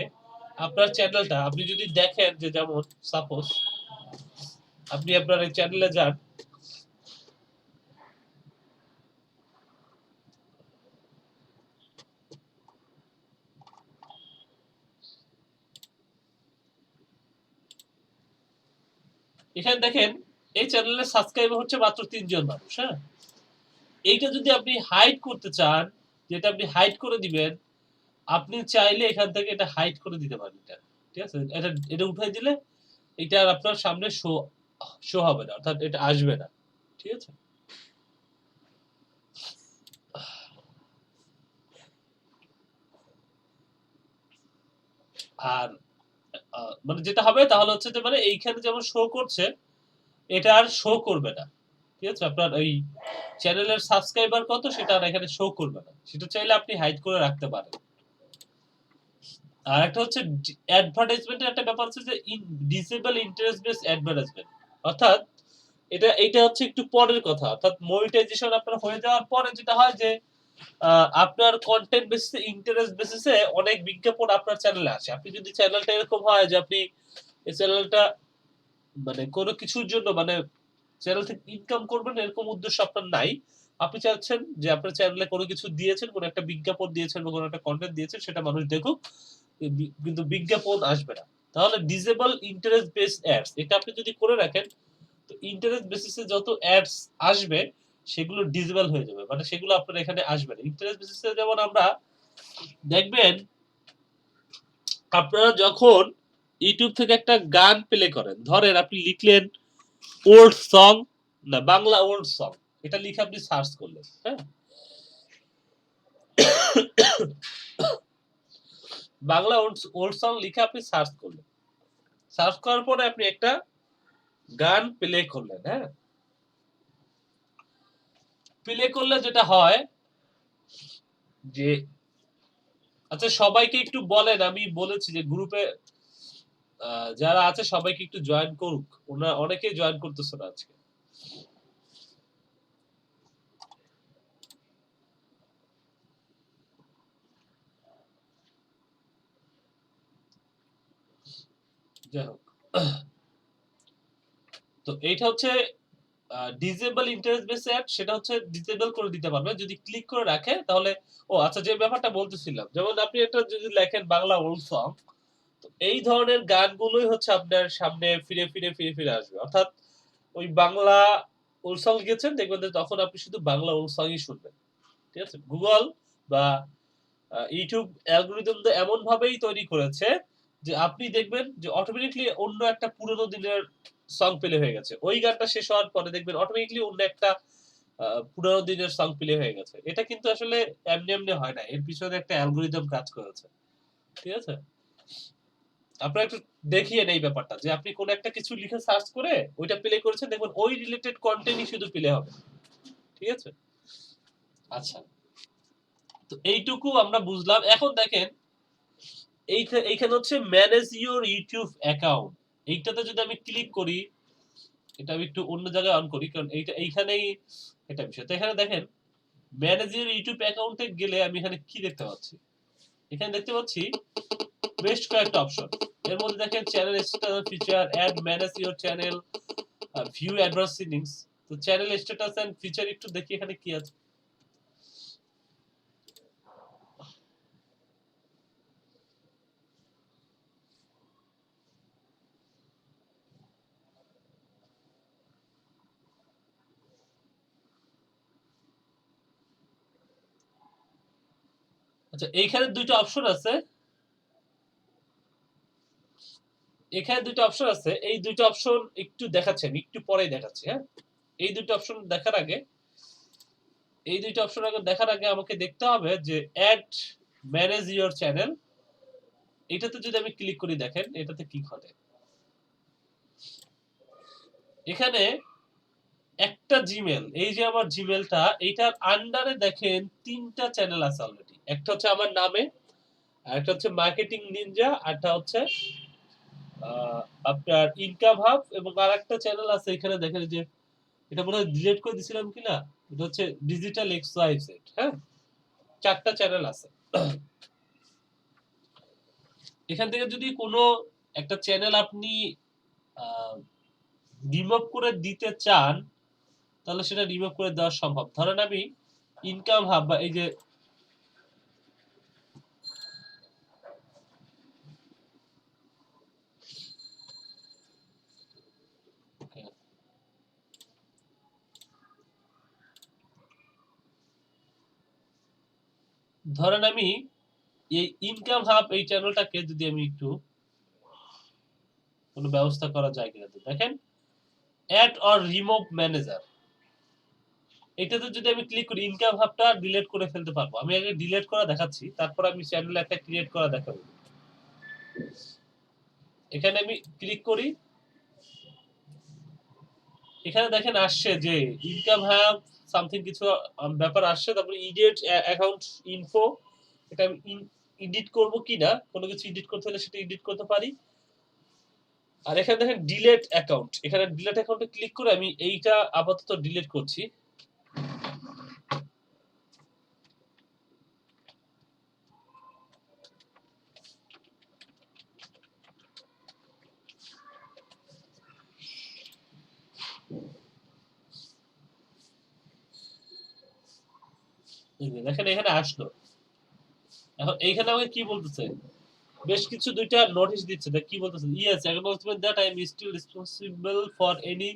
আপনার চ্যানেলটা, আপনি যদি দেখেন যে যেমন সাপোজ আপনি আপনার এই চ্যানেলে যান, এখানে দেখেন এই চ্যানেলের সাবস্ক্রাইবার হচ্ছে মাত্র 3 জন মানুষ। হ্যাঁ, এইটা যদি আপনি হাইড করতে চান, যেটা আপনি হাইড করে দিবেন, আপনি চাইলে এখান থেকে এটা হাইড করে দিতে পারেন। এটা ঠিক আছে, এটা উঠাই দিলে এটা আর আপনার সামনে শো হবে না, অর্থাৎ এটা আসবে না। ঠিক আছে, আর মানে যেটা হবে তাহলে হচ্ছে যে মানে এইখানে যেমন শো করছে, এটা আর শো করবে না। ঠিক আছে, আপনার ওই চ্যানেলের সাবস্ক্রাইবার কত সেটা আর এখানে শো করবে না, সেটা চাইলে আপনি হাইড করে রাখতে পারেন। আর একটা হচ্ছে অ্যাডভার্টাইজমেন্টের একটা ব্যাপার আছে যে ডিসেবল ইন্টারেস্ট বেস অ্যাডভার্টাইজমেন্ট, অর্থাৎ এটা হচ্ছে একটু পরের কথা, অর্থাৎ মনিটাইজেশন আপনার হয়ে যাওয়ার পরে যেটা হয় যে আপনার কন্টেন্ট বেসিসে, ইন্টারেস্ট বেসিসে অনেক বিজ্ঞাপন আপনার চ্যানেলে আসে। আপনি যদি চ্যানেলটা এরকম হয় যে আপনি এই চ্যানেলটা মানে কোনো কিছুর জন্য মানে চ্যানেল থেকে ইনকাম করবেন এরকম উদ্দেশ্য আপনার নাই, আপনি চাচ্ছেন যে আপনার চ্যানেলে কোনো কিছু দিয়েছেন, কোনো একটা বিজ্ঞাপন দিয়েছেন বা কোনো একটা কন্টেন্ট দিয়েছেন, সেটা মানুষ দেখুক, কিন্তু বিজ্ঞাপন আসবে না, তাহলে ডিসেবল ইন্টারেস্ট বেস অ্যাডস এটা আপনি যদি করে রাখেন, তো ইন্টারেস্ট বেসিসে যত অ্যাডস আসবে সেগুলো ডিসেবল হয়ে যাবে, মানে সেগুলো আপনার এখানে আসবে না। ইন্টারেস্ট বেসিসে যেমন আমরা দেখবেন আপনারা যখন ইউটিউব থেকে একটা গান প্লে করেন, ধরেন আপনি লিখলেন ওল্ড সং, না বাংলা ওল্ড সং, এটা লিখে আপনি সার্চ করলেন, হ্যাঁ, বাংলা ওল্ড সং লিখে আপনি সার্চ করলেন, সার্চ করার পরে আপনি একটা গান প্লে করলেন, হ্যাঁ, প্লে করলে যেটা হয় যে, আচ্ছা সবাইকে একটু বলেন, আমি বলেছি যে গ্রুপে যারা আছে সবাইকে একটু জয়েন করুক, ওনারা অনেকেই জয়েন করতেছে না আজকে। যাই হোক, তো এইটা হচ্ছে ডিজেবল ইন্টারেস্ট বেস অ্যাড, সেটা হচ্ছে ডিজেবল করে দিতে পারবে যদি ক্লিক করে রাখে তাহলে। ও আচ্ছা, যে ব্যাপারটা বলতেছিলাম, যেমন আপনি একটা যদি লেখেন বাংলা ওল্ড সং, তো এই ধরনের গানগুলোই হচ্ছে আপনার সামনে ফিরে ফিরে ফিরে ফিরে আসবে, অর্থাৎ ওই বাংলা ওল্ড সং লিখেছেন, দেখবেন যে তখন আপনি শুধু বাংলা ওল্ড সংই শুনবেন, ঠিক আছে। গুগল বা ইউটিউব অ্যালগরিদম তো এমন ভাবেই তৈরি করেছে যে আপনি দেখবেন যে অটোমেটিকলি অন্য একটা পুরোনো দিনের সং প্লে হয়ে গেছে, ওই গানটা শেষ হওয়ার পরে দেখবেন অটোমেটিকলি অন্য একটা পুরোনো দিনের সং প্লে হয়ে গেছে। এটা কিন্তু আসলে এমনি এমনি হয় না, এর পিছনে একটা অ্যালগরিদম কাজ করেছে, ঠিক আছে। আপনারা একটু দেখিয়ে এই ব্যাপারটা, যে আপনি কোন একটা কিছু লিখে সার্চ করে ওইটা প্লে করেছেন, দেখবেন ওই রিলেটেড কন্টেন্টই শুধু প্লে হবে, ঠিক আছে। আচ্ছা, তো এইটুকু আমরা বুঝলাম। এখন দেখেন এইখানে হচ্ছে ম্যানেজ ইউর ইউটিউব অ্যাকাউন্ট, এইটাতে যদি আমি ক্লিক করি, এটা আমি একটু অন্য জায়গায় অন করি, কারণ এইখানেই এটা বিষয়। তো এখানে দেখেন ম্যানেজ ইউর ইউটিউব অ্যাকাউন্টে গেলে আমি এখানে কি দেখতে পাচ্ছি, এখানে দেখতে পাচ্ছি বেশ কয়েকটা অপশন। এর মধ্যে দেখেন channel status feature, add manage your channel, view advance settings. তো চ্যানেল স্ট্যাটাস এন্ড ফিচার একটু দেখি এখানে কি আছে। আচ্ছা, এইখানে দুইটা অপশন আছে, এখানে দুইটা অপশন আছে, এই দুইটা অপশন একটু দেখাচ্ছি, আমি একটু পরেই দেখাচ্ছি, হ্যাঁ। এই দুইটা অপশন দেখার আগে, এই দুইটা অপশন আগে দেখার আগে আমাকে দেখতে হবে যে অ্যাড ম্যানেজ ইওর চ্যানেল, এটাতে যদি আমি ক্লিক করি, দেখেন এটাতে কি ঘটে। এখানে একটা জিমেল, এই যে আমার জিমেলটা, এইটার আন্ডারে দেখেন তিনটা চ্যানেল আছে অলরেডি। একটা হচ্ছে আমার নামে, আর একটা হচ্ছে মার্কেটিং নিনজা, আরটা হচ্ছে আপনার ইনকাম হাব, এবং আরেকটা চ্যানেল আছে এখানে দেখেন যে, এটা মনে হয় ডিলিট করে দিছিলাম কিনা, এটা হচ্ছে ডিজিটাল এক্স ওয়াই জেড, হ্যাঁ। চারটা চ্যানেল আছে। এখান থেকে যদি কোনো একটা চ্যানেল আপনি রিমুভ করে দিতে চান, তাহলে সেটা রিমুভ করে দেওয়া সম্ভব। ধরেন আমি ইনকাম হাব বা এই যে, ধরেন আমি এই ইনকাম হাব এই চ্যানেলটাকে যদি আমি একটু কোনো ব্যবস্থা করা যায় কিনা, তো দেখেন অ্যাড অর রিমুভ ম্যানেজার, এটাতে যদি আমি ক্লিক করি ইনকাম হাবটা ডিলিট করে ফেলতে পারবো। আমি আগে ডিলিট করা দেখাচ্ছি, তারপর আমি চ্যানেল একটা ক্রিয়েট করা দেখাবো। এখানে আমি ক্লিক করি, এখানে দেখেন আসছে যে ইনকাম হাব সামথিং কিছু ব্যাপার আসছে, তারপরে ইডিট অ্যাকাউন্ট ইনফো, এটা আমি এডিট করব কিনা, কোনো কিছু এডিট করতে হলে সেটা এডিট করতে পারি। আর এখানে দেখেন ডিলিট অ্যাকাউন্ট, এখানে ডিলিট অ্যাকাউন্টে ক্লিক করে আমি এইটা আপাতত ডিলিট করছি। দেখেন এখানে আসলো। এখন এইখানে আমাকে কি বলতেছে, বেশ কিছু দুইটা নোটিশ দিচ্ছে, কি বলতেছে, yes acknowledgement that I am still responsible for any,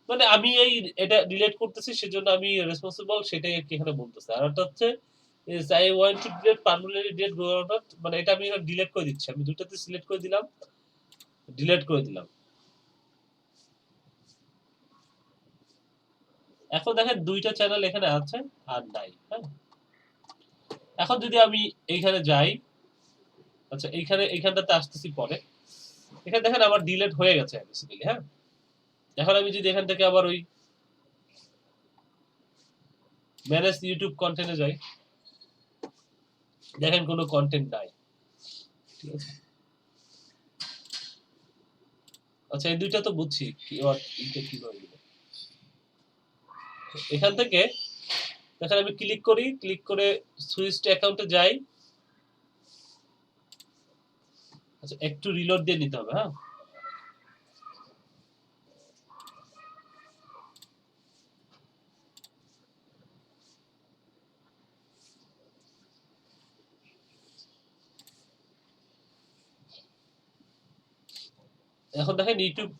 মানে আমি এই এটা ডিলিট করতেছি সেজন্য আমি রেসপন্সিবল, সেটাই আর কি এখানে বলতেছে। আর একটা হচ্ছে Yes, I want to delete permanently delete go not মানে এটা আমি ডিলিট করে দিচ্ছি। আমি দুটাতে সিলেক্ট করে দিলাম, ডিলিট করে দিলাম। এখন দেখেন দুইটা চ্যানেল এখানে আছে আর নাই, হ্যাঁ? এখন যদি আমি এইখানে যাই, আচ্ছা এইখানটাতে আসতেছি পরে। এখানে দেখেন আমার ডিলিট হয়ে গেছে বেসিক্যালি, হ্যাঁ? এখন আমি যদি এখান থেকে আবার ওই ম্যানেজ ইউটিউব কন্টেন্টে যাই, দেখেন কোনো কন্টেন্ট নাই। ঠিক আছে? আচ্ছা এই দুইটা তো বুঝছি এটা কিভাবে দিবো। এখান থেকে দেখেন আমি ক্লিক করি, ক্লিক করে সুইচ টু অ্যাকাউন্টে যাই। আচ্ছা একটু রিলোড দিয়ে নিতে হবে, হ্যাঁ? এখন দেখেন ইউটিউব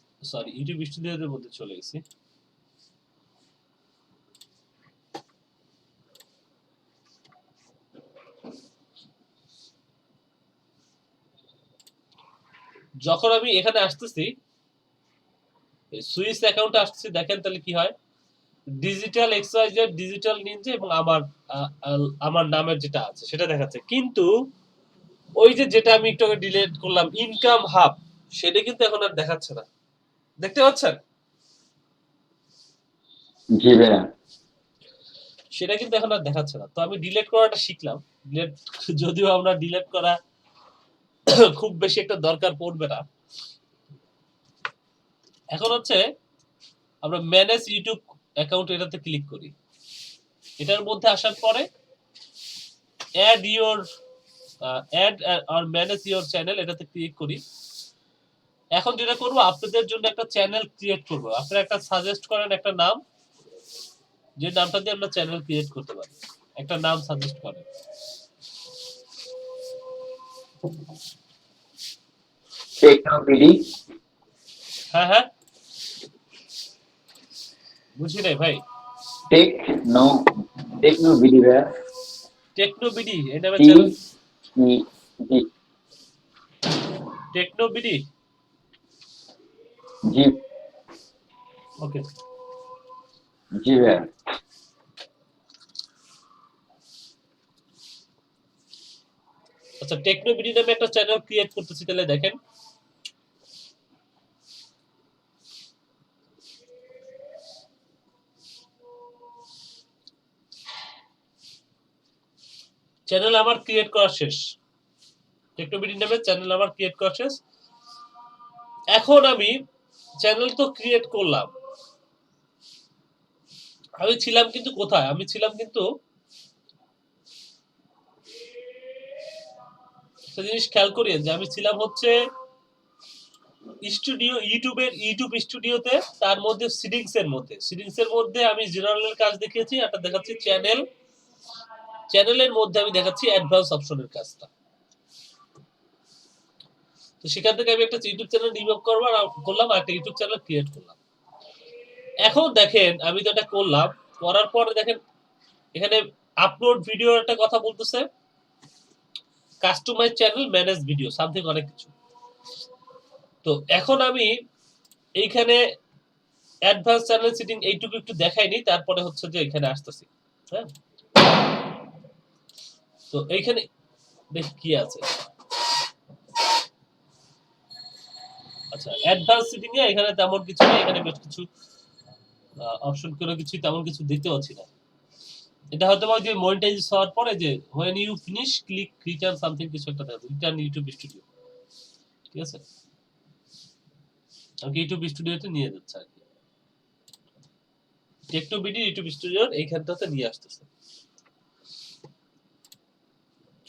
স্টুডিওর মধ্যে চলে গেছি। যখন আমি এখানে আসতেছি, সুইচ অ্যাকাউন্টে আসতেছি, দেখেন তাহলে কি হয়, ডিজিটাল এক্সওয়াইজেড, ডিজিটাল নিনজা এবং আমার নামের যেটা আছে সেটা দেখাচ্ছে, কিন্তু ওই যেটা আমি একটু আগে ডিলিট করলাম ইনকাম হাব, সেটা কিন্তু এখন আর দেখাচ্ছে না। দেখতে পাচ্ছেন? জি ভাইয়া। সেটা কিন্তু এখন আর দেখাচ্ছে না। তো আমি ডিলিট করাটা শিখলাম। যদিও আমরা ডিলিট করা খুব বেশি একটা দরকার পড়বে না। এখন হচ্ছে আমরা ম্যানেজ ইউটিউব অ্যাকাউন্ট এটাতে ক্লিক করি। এটার মধ্যে আসার পরে অ্যাড আর ম্যানেজ ইওর চ্যানেল এটাতে ক্লিক করি। এখন যেটা করব, আপনাদের জন্য একটা চ্যানেল ক্রিয়েট করব। আপনারা একটা সাজেস্ট করেন একটা নাম, যে নামটা দিয়ে আমরা চ্যানেল ক্রিয়েট করতে পারি। একটা নাম সাজেস্ট করেন। Techno BD. হ্যাঁ বুঝি নাই ভাই। টেকনো বিডি ভাইয়া। টেকনোবিডি এই নামে টি চ্যানেল। ই জি টেকনোবিডি, জি ওকে। জি ভাইয়া। আচ্ছা টেকনোবিডি নামে একটা চ্যানেল ক্রিয়েট করতেছি, তাহলে দেখেন চ্যানেল আমার ক্রিয়েট করা শেষ। টেকনোবিডি নামে চ্যানেল আমার ক্রিয়েট করা শেষ। এখন আমি চ্যানেল তো ক্রিয়েট করলাম, আমি ছিলাম কিন্তু কোথায়? আমি ছিলাম কিন্তু একটা জিনিস খেয়াল করি যে আমি ছিলাম হচ্ছে স্টুডিও, ইউটিউব স্টুডিওতে, তার মধ্যে সিটিংস এর মধ্যে আমি জেনারেলের কাজ দেখিয়েছি, একটা দেখাচ্ছি চ্যানেলের মধ্যে আমি দেখাচ্ছি অ্যাডভান্স অপশনের কাজটা। তো সেখান থেকে আমি একটা ইউটিউব চ্যানেল রিমুভ করলাম আর একটা ইউটিউব চ্যানেল ক্রিয়েট করলাম। এখন দেখেন আমি তো এটা করলাম, করার পরে দেখেন এখানে আপলোড ভিডিও একটা কথা বলতেছে, customise channel, manage video, something অনেক কিছু। তো এখন আমি এইখানে অ্যাডভান্স চ্যানেল সেটিং এইটুকু একটু দেখাইনি, তারপরে হচ্ছে যে এখানে আসতেছি, হ্যাঁ? তো এইখানে দেখি কি আছে। আচ্ছা অ্যাডভান্স সেটিং এ এখানে তেমন কিছু নেই, এখানে বেশ কিছু অপশন করে কিছু তেমন কিছু দিতে হচ্ছে না। এটা হয়তো বা যে মনিটাইজ হওয়ার পরে যে when you finish click return something কিছু একটা দেখাবে, রিটার্ন ইউটিউব স্টুডিও। ঠিক আছে, আমাকে ইউটিউব স্টুডিওতে নিয়ে যাচ্ছে আর কি। টেকনোবিডি ইউটিউব স্টুডিওর এইখানটাতে নিয়ে আসতেছে।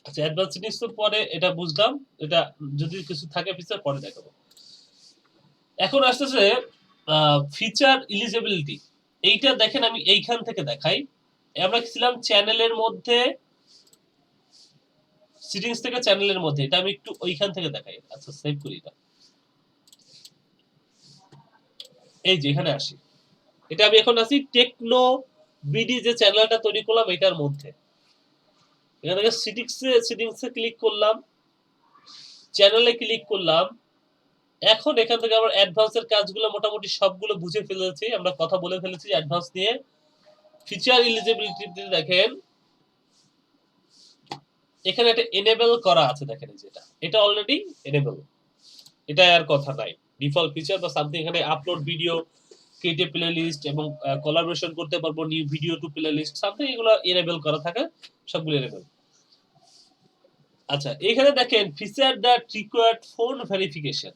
আচ্ছা অ্যাডভান্স সেটিংস তো পরে এটা বুঝলাম, এটা যদি কিছু থাকে ফিচার পরে দেখাবো। এখন আসতেছে ফিচার এলিজিবিলিটি। এইটা দেখেন আমি এইখান থেকে দেখাই। আমরা ছিলাম চ্যানেলের মধ্যে, সেটিংস থেকে চ্যানেলের মধ্যে, এটা আমি একটু ওইখান থেকে দেখাই। আচ্ছা সেভ করি এটা। এই যে এখানে আসি, এটা আমি এখন আছি টেকনো বিডি যে চ্যানেলটা তৈরি করলাম এটার মধ্যে। এখান থেকে সেটিংসে ক্লিক করলাম, চ্যানেলে ক্লিক করলাম। এখন এখান থেকে আমরা অ্যাডভান্সের কাজগুলো মোটামুটি সবগুলো বুঝে ফেলেছি, আমরা কথা বলে ফেলেছি অ্যাডভান্স নিয়ে। ফিচার এলিজিবিলিটিতে দেখেন এখানে একটা এনেবল করা আছে, দেখেন এটা অলরেডি এনেবল, এটা আর কথা নাই। ডিফল্ট ফিচার বা সামথিং, এখানে upload video, create playlist এবং কোলাবোরেশন করতে পারবো, new video to playlist something, এগুলো এনেবল করা থাকে, সবগুলো এনেবল। আচ্ছা, এখানে দেখেন feature that required phone verification.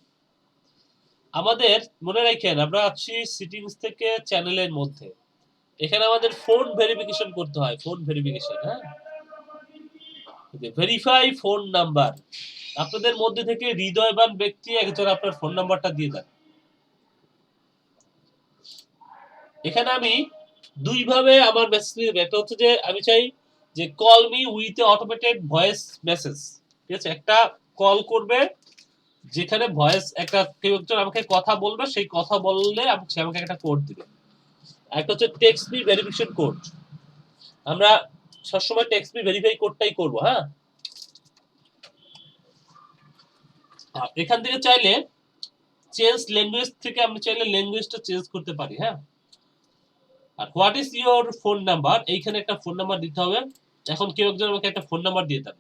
আমাদের মনে রাখেন আমরা আছি সেটিংস থেকে চ্যানেলের মধ্যে, এখানে আমাদের ফোন ভেরিফিকেশন করতে হয়, ফোন ভেরিফিকেশন। হ্যাঁ, ভেরিফাই ফোন নাম্বার। আপনাদের মধ্যে থেকে হৃদয়বান ব্যক্তি একজন আপনার ফোন নাম্বারটা দিয়ে দেন। এখানে আমি দুইভাবে আমার মেসেজ নিয়ে, একটা হচ্ছে যে আমি চাই যে call me with automated voice message, ঠিক আছে? একটা কল করবে যেখানে ভয়েস, একটা কেউ একজন আমাকে কথা বলবে, সেই কথা বললে সে আমাকে একটা কোড দিবে। একটা হচ্ছে টেক্সট মি ভেরিফিকেশন কোড, আমরা সবসময় টেক্সট মি ভেরিফাই কোডটাই করব। হ্যাঁ, এখান থেকে চাইলে চেঞ্জ ল্যাঙ্গুয়েজ থেকে আমি চাইলে ল্যাঙ্গুয়েজটা চেঞ্জ করতে পারি। হ্যাঁ, আর what is your phone number, এইখানে একটা ফোন নাম্বার দিতে হবে। এখন কেউ একজন আমাকে একটা ফোন নাম্বার দিয়ে দেন।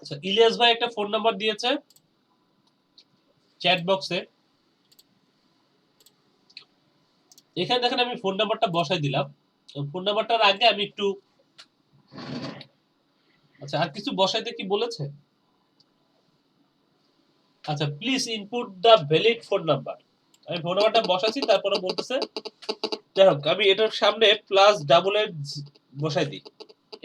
আচ্ছা, ইলিয়াস ভাই একটা ফোন নাম্বার দিয়েছে চ্যাট বক্সে। এখানে দেখেন আমি ফোন নাম্বারটা বসাই দিলাম। ফোন নাম্বারটার আগে আমি একটু, আচ্ছা আর কিছু বসাইতে কি বলেছে? আচ্ছা, please input the valid phone number. আমি ফোন নাম্বারটা বসাচ্ছি, তারপরে বলতেছে, যাই হোক আমি এটার সামনে +8 বসাই দিই।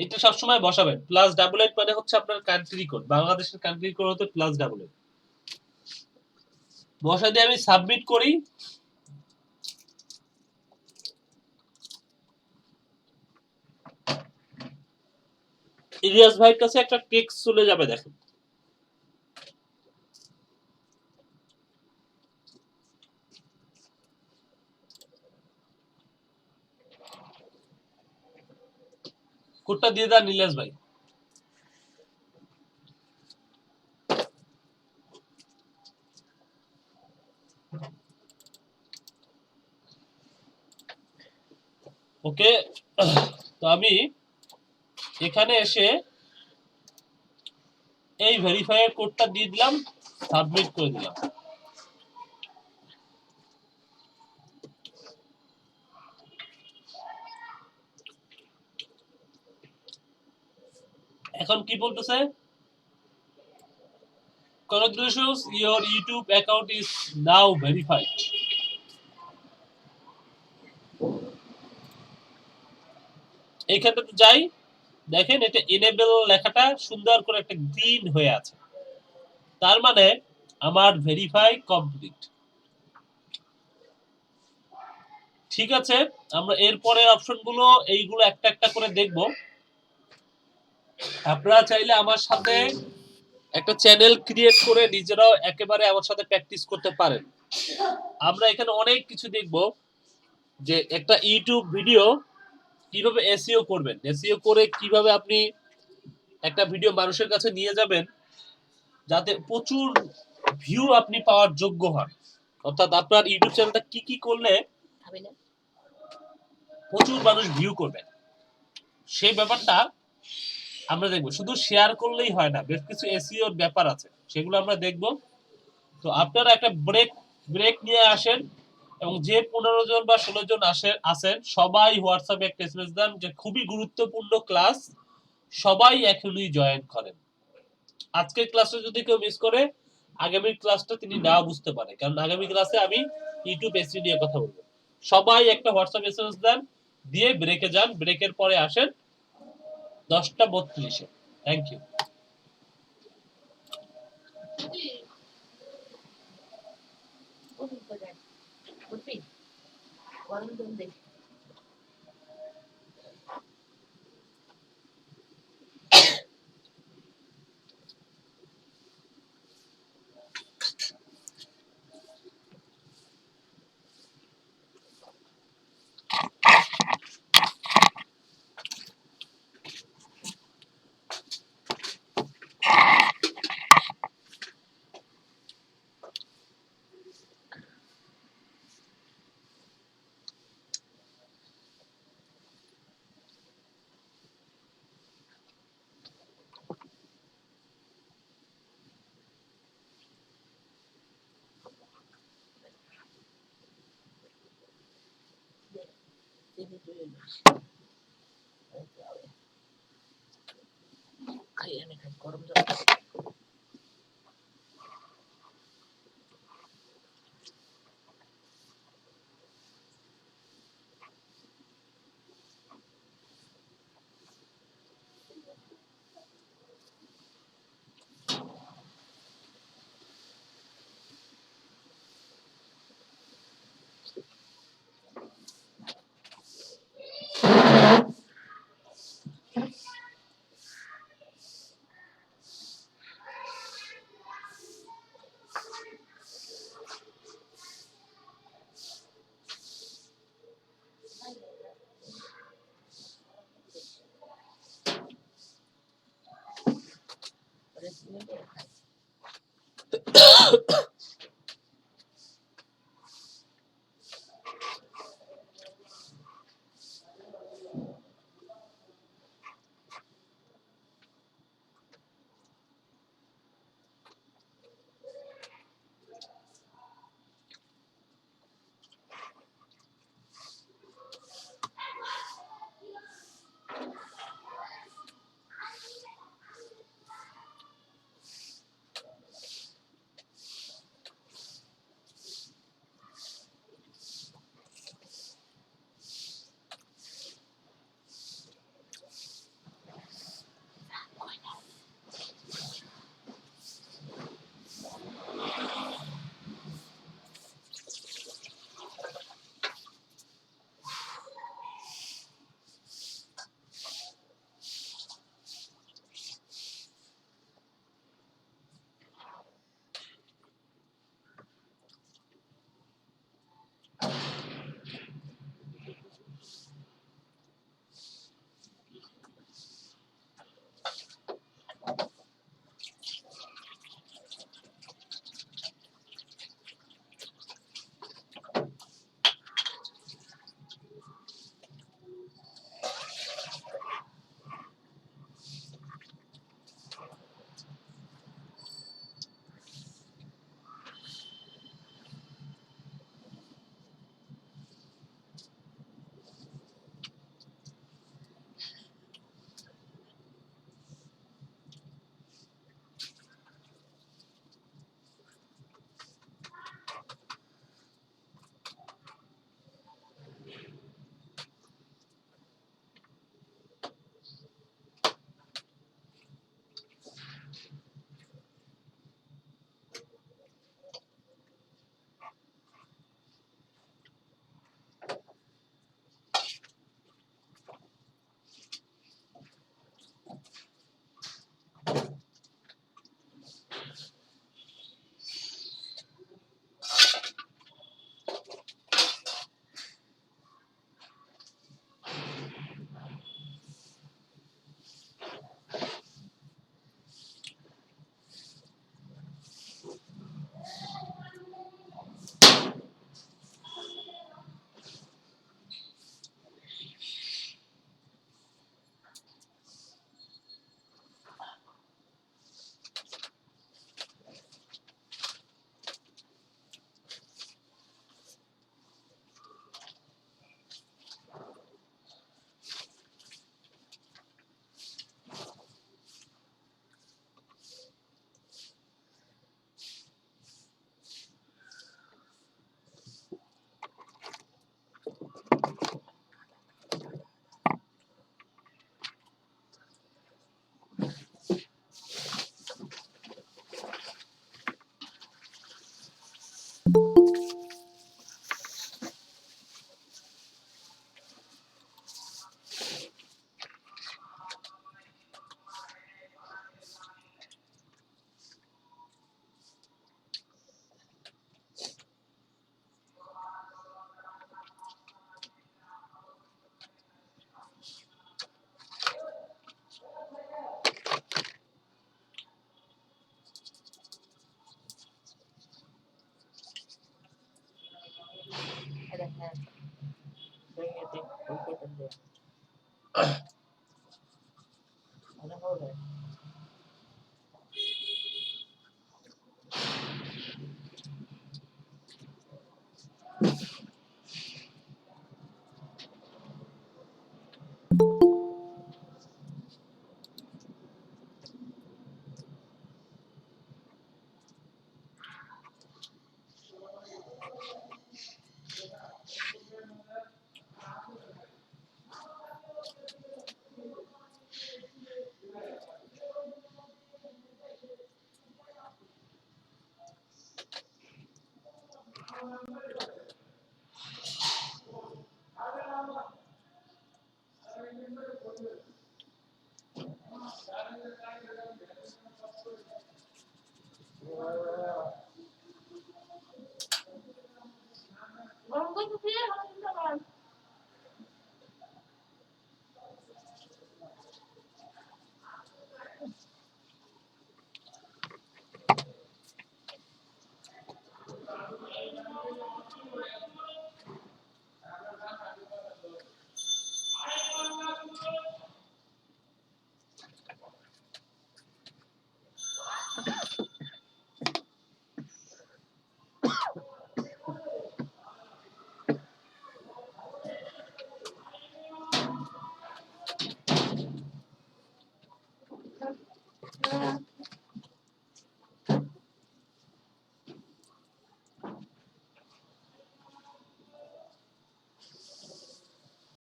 এটা সবসময় বসাবেন। +8 মানে হচ্ছে আপনার কান্ট্রি কোড, বাংলাদেশের কান্ট্রি কোড হতে +8 বসাই দিয়ে আমি সাবমিট করি। ইলিয়াস ভাইয়ের কাছে একটা টেক্সট চলে যাবে, দেখেন। কোডটা দিয়ে দেন ইলিয়াস ভাই। ওকে, তো আমি এখানে এসে এই ভেরিফায়ার কোডটা দিয়ে দিলাম, সাবমিট করে দিলাম। এখন কি বলতেছে? Congratulations, your YouTube account is now verified. এইখানটাতে যাই, দেখেন এটা এনেবল লেখাটা সুন্দর করে একটা গ্রিন হয়ে আছে, তার মানে আমার ভেরিফাই কমপ্লিট। ঠিক আছে, আমরা এরপরের অপশনগুলো এইগুলো একটা একটা করে দেখব। আপনারা চাইলে আমার সাথে একটা চ্যানেল ক্রিয়েট করে নিজেরাও একেবারে আমার সাথে প্র্যাকটিস করতে পারেন। আমরা এখানে অনেক কিছু দেখব, যে একটা ইউটিউব ভিডিও কিভাবে এসইও করবেন, এসইও করে কিভাবে আপনি একটা ভিডিও মানুষের কাছে নিয়ে যাবেন যাতে প্রচুর ভিউ আপনি পাওয়ার যোগ্য হন। অর্থাৎ আপনার ইউটিউব চ্যানেলটা কি কি করলে প্রচুর মানুষ ভিউ করবেন, সেই ব্যাপারটা আমরা দেখব। শুধু শেয়ার করলেই হয় না, বেশ কিছু এসইওর ব্যাপার আছে, সেগুলো আমরা দেখব। তো আপনারা একটা ব্রেক নিয়ে আসেন, এবং যে 15 জন বা 16 জন আসেন সবাই হোয়াটসঅ্যাপে একটা এসএমএস দেন যে খুবই গুরুত্বপূর্ণ ক্লাস, সবাই এখনই জয়েন করেন। আজকের ক্লাসটা যদি কেউ মিস করে, আগামী ক্লাসটা তিনি না বুঝতে পারে, কারণ আগামী ক্লাসে আমি ইউটিউব এসইও নিয়ে কথা বলবো। সবাই একটা হোয়াটসঅ্যাপ এসএমএস দেন, দিয়ে ব্রেকে যান, ব্রেকের পরে আসেন 10:32-এ। Thank you. Ada hand. Bring it in. Put it in there.